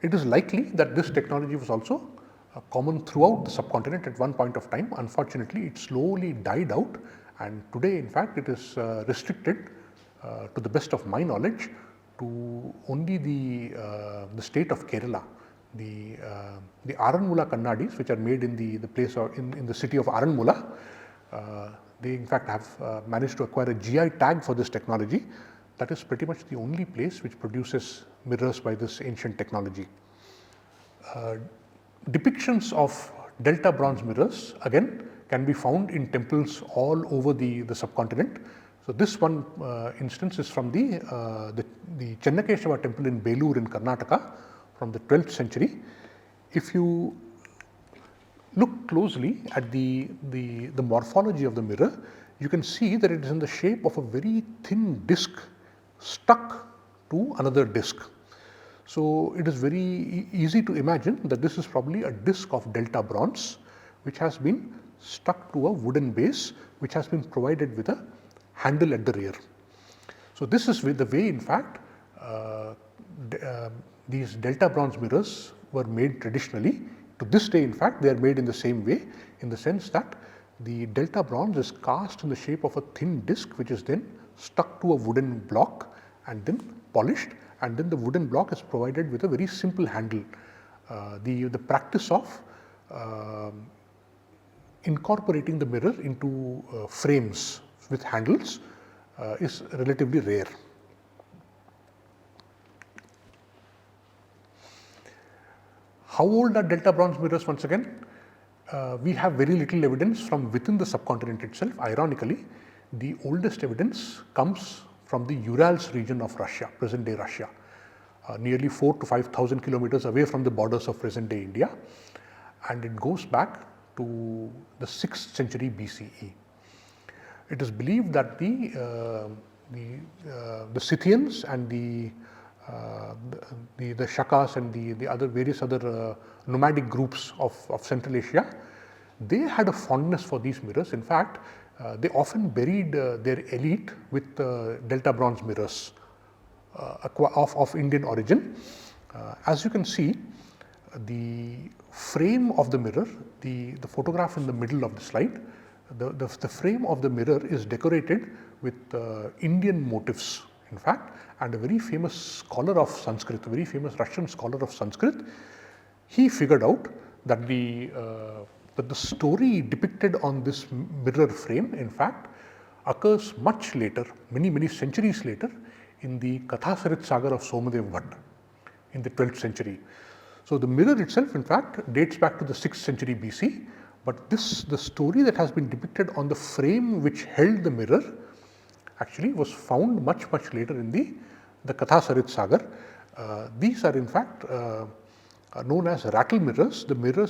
It is likely that this technology was also common throughout the subcontinent at one point of time. Unfortunately, it slowly died out, and today in fact it is restricted to the best of my knowledge to only the state of Kerala. The Aranmula Kannadis, which are made in the place or in the city of Aranmula, they in fact have managed to acquire a GI tag for this technology. That is pretty much the only place which produces mirrors by this ancient technology. Depictions of delta bronze mirrors again can be found in temples all over the subcontinent. So, this one instance is from the Chennakeshava temple in Bellows in Karnataka from the 12th century. If you look closely at the morphology of the mirror, you can see that it is in the shape of a very thin disc stuck to another disc. So, it is very easy to imagine that this is probably a disc of delta bronze which has been stuck to a wooden base which has been provided with a handle at the rear. So, this is the way in fact these delta bronze mirrors were made traditionally. To this day in fact they are made in the same way, in the sense that the delta bronze is cast in the shape of a thin disc which is then stuck to a wooden block, and then polished, and then the wooden block is provided with a very simple handle. The practice of incorporating the mirror into frames with handles is relatively rare. How old are delta bronze mirrors? Once again, we have very little evidence from within the subcontinent itself. Ironically, the oldest evidence comes from the Urals region of Russia, present day Russia, nearly 4,000 to 5,000 kilometers away from the borders of present day India, and it goes back to the 6th century BCE. It is believed that the Scythians and the Shakas and the other various other nomadic groups of Central Asia, they had a fondness for these mirrors. In fact, they often buried their elite with delta bronze mirrors of Indian origin. As you can see, the frame of the mirror, the photograph in the middle of the slide, the frame of the mirror is decorated with Indian motifs, in fact, and a very famous scholar of Sanskrit, a very famous Russian scholar of Sanskrit, he figured out that the story depicted on this mirror frame, in fact, occurs much later, many centuries later, in the Kathasarit Sagar of Somadev Bhatt in the 12th century. So, the mirror itself, in fact, dates back to the 6th century BC, but the story that has been depicted on the frame which held the mirror actually was found much later in the Kathasarit Sagar. These are, in fact, known as rattle mirrors. The mirror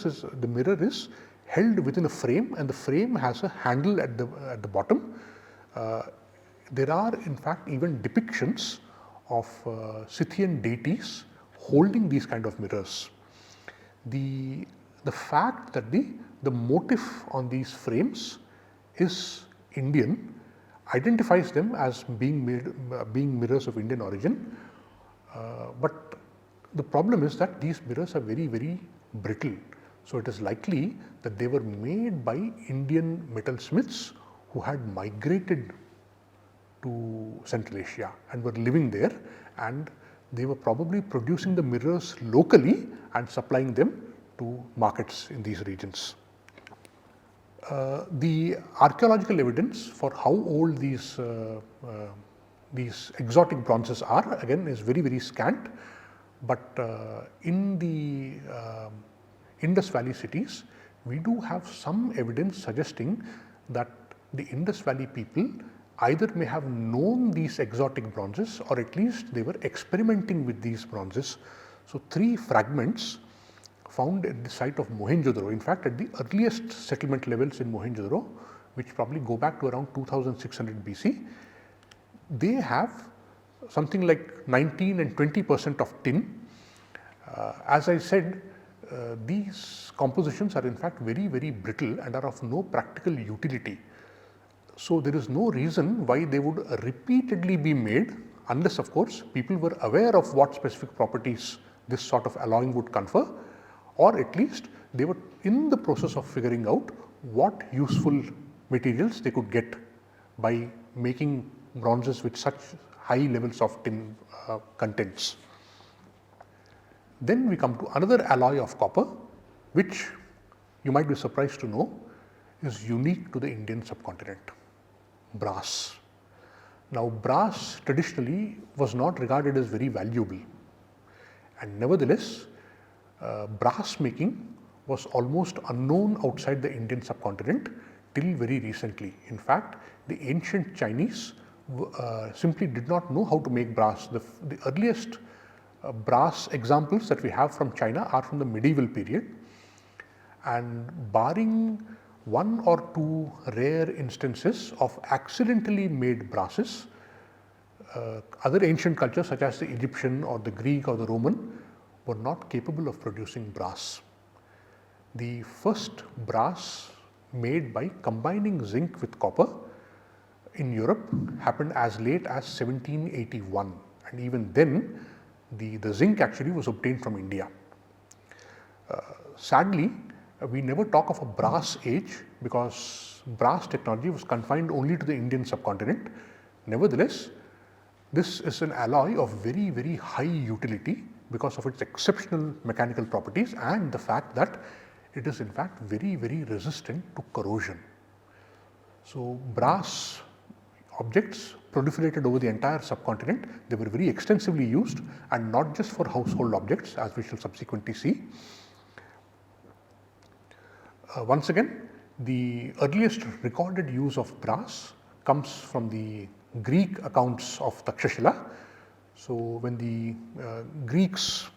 is held within a frame, and the frame has a handle at the bottom. There are, in fact, even depictions of Scythian deities holding these kind of mirrors. The fact that the motif on these frames is Indian identifies them as being mirrors of Indian origin, but the problem is that these mirrors are very brittle. So, it is likely that they were made by Indian metalsmiths who had migrated to Central Asia and were living there, and they were probably producing the mirrors locally and supplying them to markets in these regions. The archaeological evidence for how old these exotic bronzes are, again, is very scant, but in the Indus Valley cities, we do have some evidence suggesting that the Indus Valley people either may have known these exotic bronzes, or at least they were experimenting with these bronzes. So, 3 fragments found at the site of Mohenjo-daro, in fact, at the earliest settlement levels in Mohenjo-daro, which probably go back to around 2600 BC, they have something like 19 and 20% of tin. As I said, these compositions are in fact very brittle and are of no practical utility. So, there is no reason why they would repeatedly be made, unless of course people were aware of what specific properties this sort of alloying would confer, or at least they were in the process of figuring out what useful materials they could get by making bronzes with such high levels of tin contents. Then we come to another alloy of copper, which you might be surprised to know is unique to the Indian subcontinent: brass. Now, brass traditionally was not regarded as very valuable, and nevertheless, brass making was almost unknown outside the Indian subcontinent till very recently. In fact, the ancient Chinese simply did not know how to make brass. The earliest brass examples that we have from China are from the medieval period, and barring 1 or 2 rare instances of accidentally made brasses, other ancient cultures such as the Egyptian or the Greek or the Roman were not capable of producing brass. The first brass made by combining zinc with copper in Europe happened as late as 1781, and even then the zinc actually was obtained from India. Sadly, we never talk of a brass age because brass technology was confined only to the Indian subcontinent. Nevertheless, This is an alloy of very high utility because of its exceptional mechanical properties and the fact that it is in fact very resistant to corrosion. So, brass objects proliferated over the entire subcontinent. They were very extensively used and not just for household objects, as we shall subsequently see. Once again, the earliest recorded use of brass comes from the Greek accounts of Takshashila. So, when the Greeks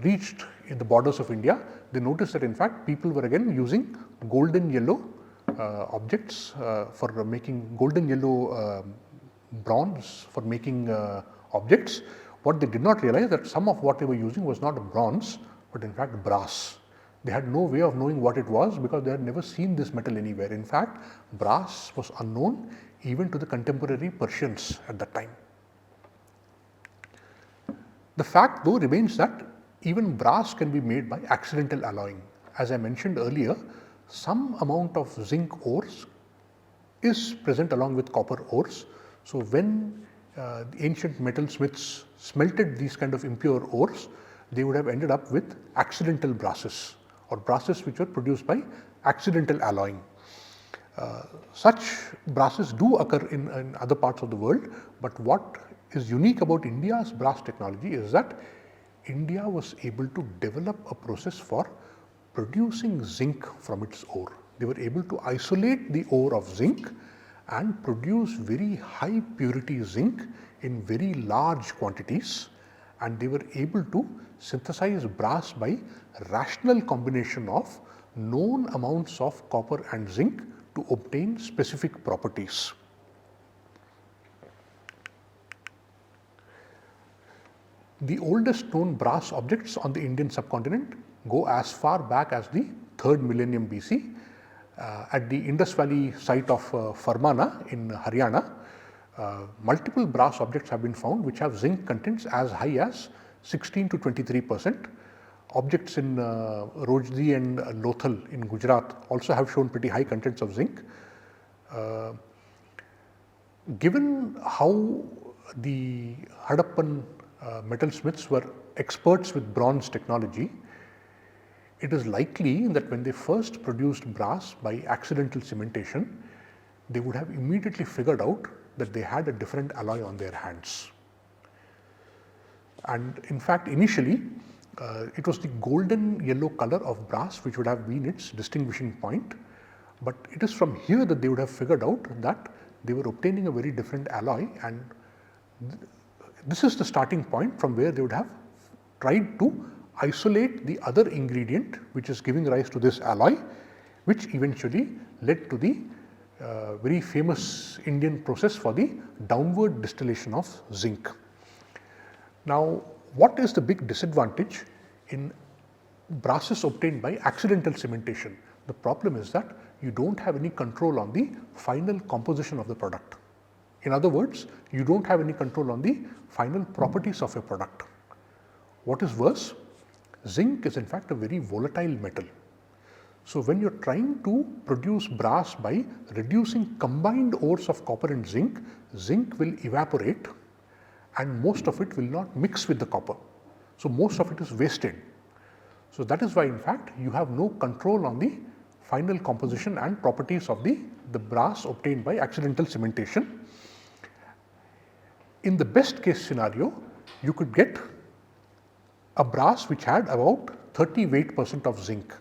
reached in the borders of India, they noticed that in fact people were again using golden yellow objects for making golden yellow bronze for making objects. What they did not realize that some of what they were using was not bronze, but in fact brass. They had no way of knowing what it was because they had never seen this metal anywhere. In fact, brass was unknown even to the contemporary Persians at that time. The fact though remains that even brass can be made by accidental alloying. As I mentioned earlier, some amount of zinc ores is present along with copper ores. So, when the ancient metalsmiths smelted these kind of impure ores, they would have ended up with accidental brasses or brasses which were produced by accidental alloying. Such brasses do occur in other parts of the world, but what is unique about India's brass technology is that India was able to develop a process for producing zinc from its ore. They were able to isolate the ore of zinc and produce very high purity zinc in very large quantities, and they were able to synthesize brass by rational combination of known amounts of copper and zinc to obtain specific properties. The oldest known brass objects on the Indian subcontinent go as far back as the 3rd millennium BC. At the Indus Valley site of Farmana in Haryana, multiple brass objects have been found which have zinc contents as high as 16 to 23%. Objects in Rojdi and Lothal in Gujarat also have shown pretty high contents of zinc. Given how the Harappan metalsmiths were experts with bronze technology, it is likely that when they first produced brass by accidental cementation, they would have immediately figured out that they had a different alloy on their hands. And in fact, initially it was the golden yellow color of brass which would have been its distinguishing point, but it is from here that they would have figured out that they were obtaining a very different alloy, and this is the starting point from where they would have tried to isolate the other ingredient which is giving rise to this alloy, which eventually led to the very famous Indian process for the downward distillation of zinc. Now, what is the big disadvantage in brasses obtained by accidental cementation? The problem is that you do not have any control on the final composition of the product. In other words, you do not have any control on the final properties of your product. What is worse, zinc is in fact a very volatile metal. So, when you are trying to produce brass by reducing combined ores of copper and zinc, zinc will evaporate and most of it will not mix with the copper. So, most of it is wasted. So, that is why in fact you have no control on the final composition and properties of the brass obtained by accidental cementation. In the best case scenario, you could get a brass which had about 30 weight% of zinc.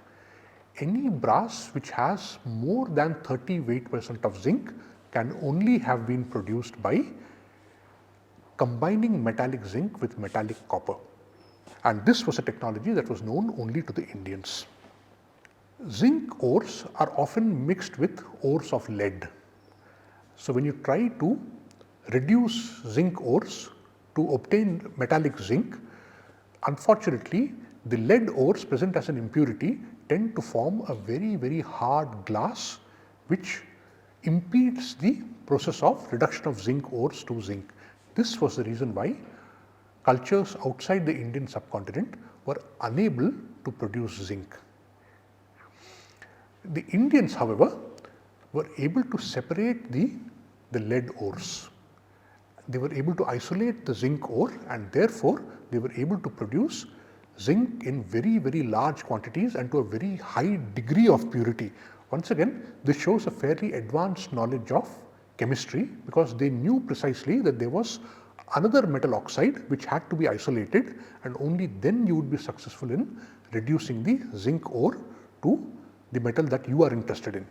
Any brass which has more than 30 weight% of zinc can only have been produced by combining metallic zinc with metallic copper, and this was a technology that was known only to the Indians. Zinc ores are often mixed with ores of lead. So, when you try to reduce zinc ores to obtain metallic zinc, unfortunately the lead ores present as an impurity tend to form a very hard glass which impedes the process of reduction of zinc ores to zinc. This was the reason why cultures outside the Indian subcontinent were unable to produce zinc. The Indians, however, were able to separate the lead ores. they were able to isolate the zinc ore, and therefore they were able to produce zinc in very large quantities and to a very high degree of purity. Once again, this shows a fairly advanced knowledge of chemistry, because they knew precisely that there was another metal oxide which had to be isolated, and only then you would be successful in reducing the zinc ore to the metal that you are interested in.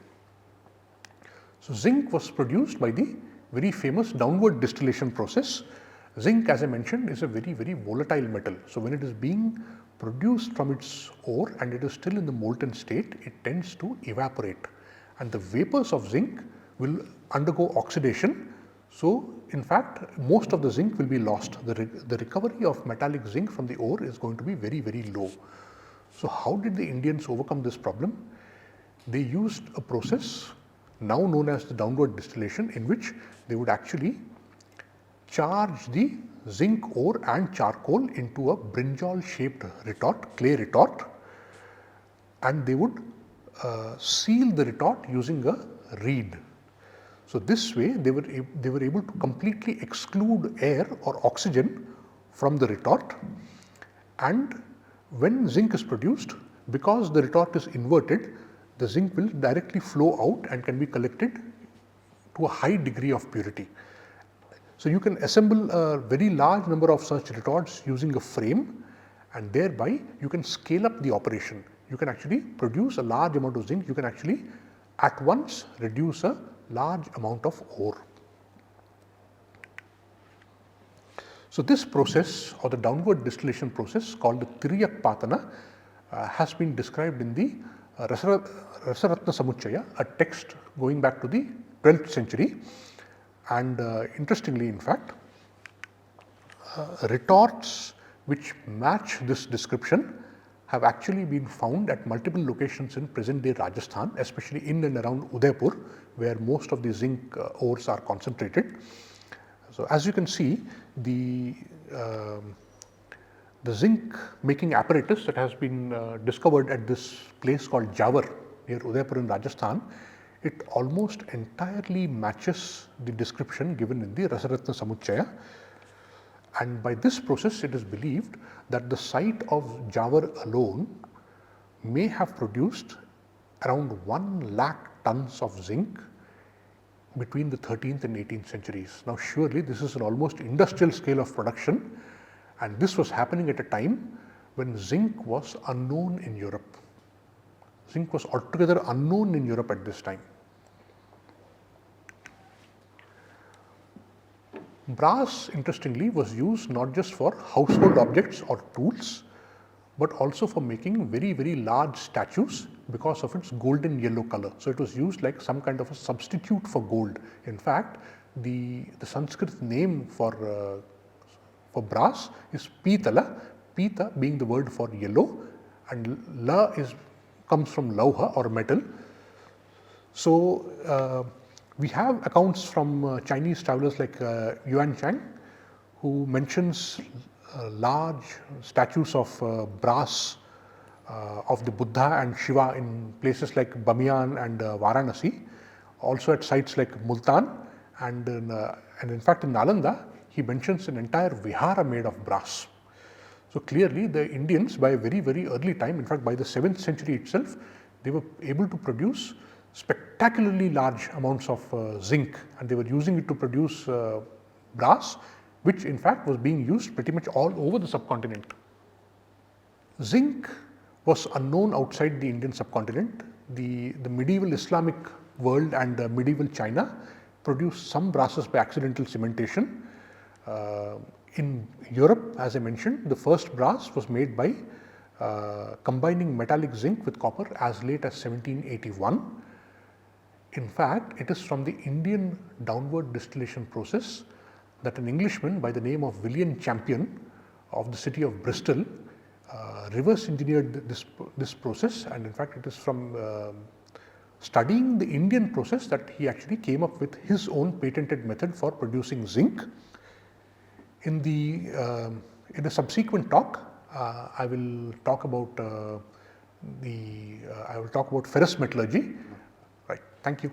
So, zinc was produced by the very famous downward distillation process. Zinc, as I mentioned, is a very volatile metal. So, when it is being produced from its ore and it is still in the molten state, it tends to evaporate, and the vapors of zinc will undergo oxidation. So, in fact, most of the zinc will be lost. The recovery of metallic zinc from the ore is going to be very low. So, how did the Indians overcome this problem? They used a process now known as the downward distillation, in which they would actually charge the zinc ore and charcoal into a brinjal shaped retort, clay retort, and they would seal the retort using a reed. So, this way they were able to completely exclude air or oxygen from the retort, and when zinc is produced, because the retort is inverted, the zinc will directly flow out and can be collected to a high degree of purity. So, you can assemble a very large number of such retorts using a frame, and thereby you can scale up the operation. You can actually produce a large amount of zinc, you can actually at once reduce a large amount of ore. So, this process, or the downward distillation process called the Tiriyakpatana, has been described in the Rasaśāstra Samuccaya, a text going back to the 12th century, and interestingly, in fact, retorts which match this description have actually been found at multiple locations in present day Rajasthan, especially in and around Udaipur, where most of the zinc ores are concentrated. So, as you can see, the zinc making apparatus that has been discovered at this place called Jawar near Udaipur in Rajasthan, it almost entirely matches the description given in the Rasaśāstra Samuccaya, and by this process it is believed that the site of Jawar alone may have produced around 1 lakh tons of zinc between the 13th and 18th centuries. Now, surely this is an almost industrial scale of production, and this was happening at a time when zinc was unknown in Europe. Zinc was altogether unknown in Europe at this time. Brass, interestingly, was used not just for household objects or tools, but also for making very large statues because of its golden yellow color. So, it was used like some kind of a substitute for gold. In fact, the Sanskrit name for brass is Pitala, Pita being the word for yellow, and La comes from Lauha or metal. So, we have accounts from Chinese travelers like Yuan Chang, who mentions large statues of brass of the Buddha and Shiva in places like Bamiyan and Varanasi, also at sites like Multan, and in fact in Nalanda he mentions an entire vihara made of brass. So, clearly the Indians by a very early time, in fact by the 7th century itself, they were able to produce spectacularly large amounts of zinc, and they were using it to produce brass, which in fact was being used pretty much all over the subcontinent. Zinc was unknown outside the Indian subcontinent. The medieval Islamic world and medieval China produced some brasses by accidental cementation. In Europe, as I mentioned, the first brass was made by combining metallic zinc with copper as late as 1781. In fact, it is from the Indian downward distillation process that an Englishman by the name of William Champion of the city of Bristol reverse engineered this process, and in fact it is from studying the Indian process that he actually came up with his own patented method for producing zinc. In a subsequent talk, I will talk about ferrous metallurgy. Right. Thank you.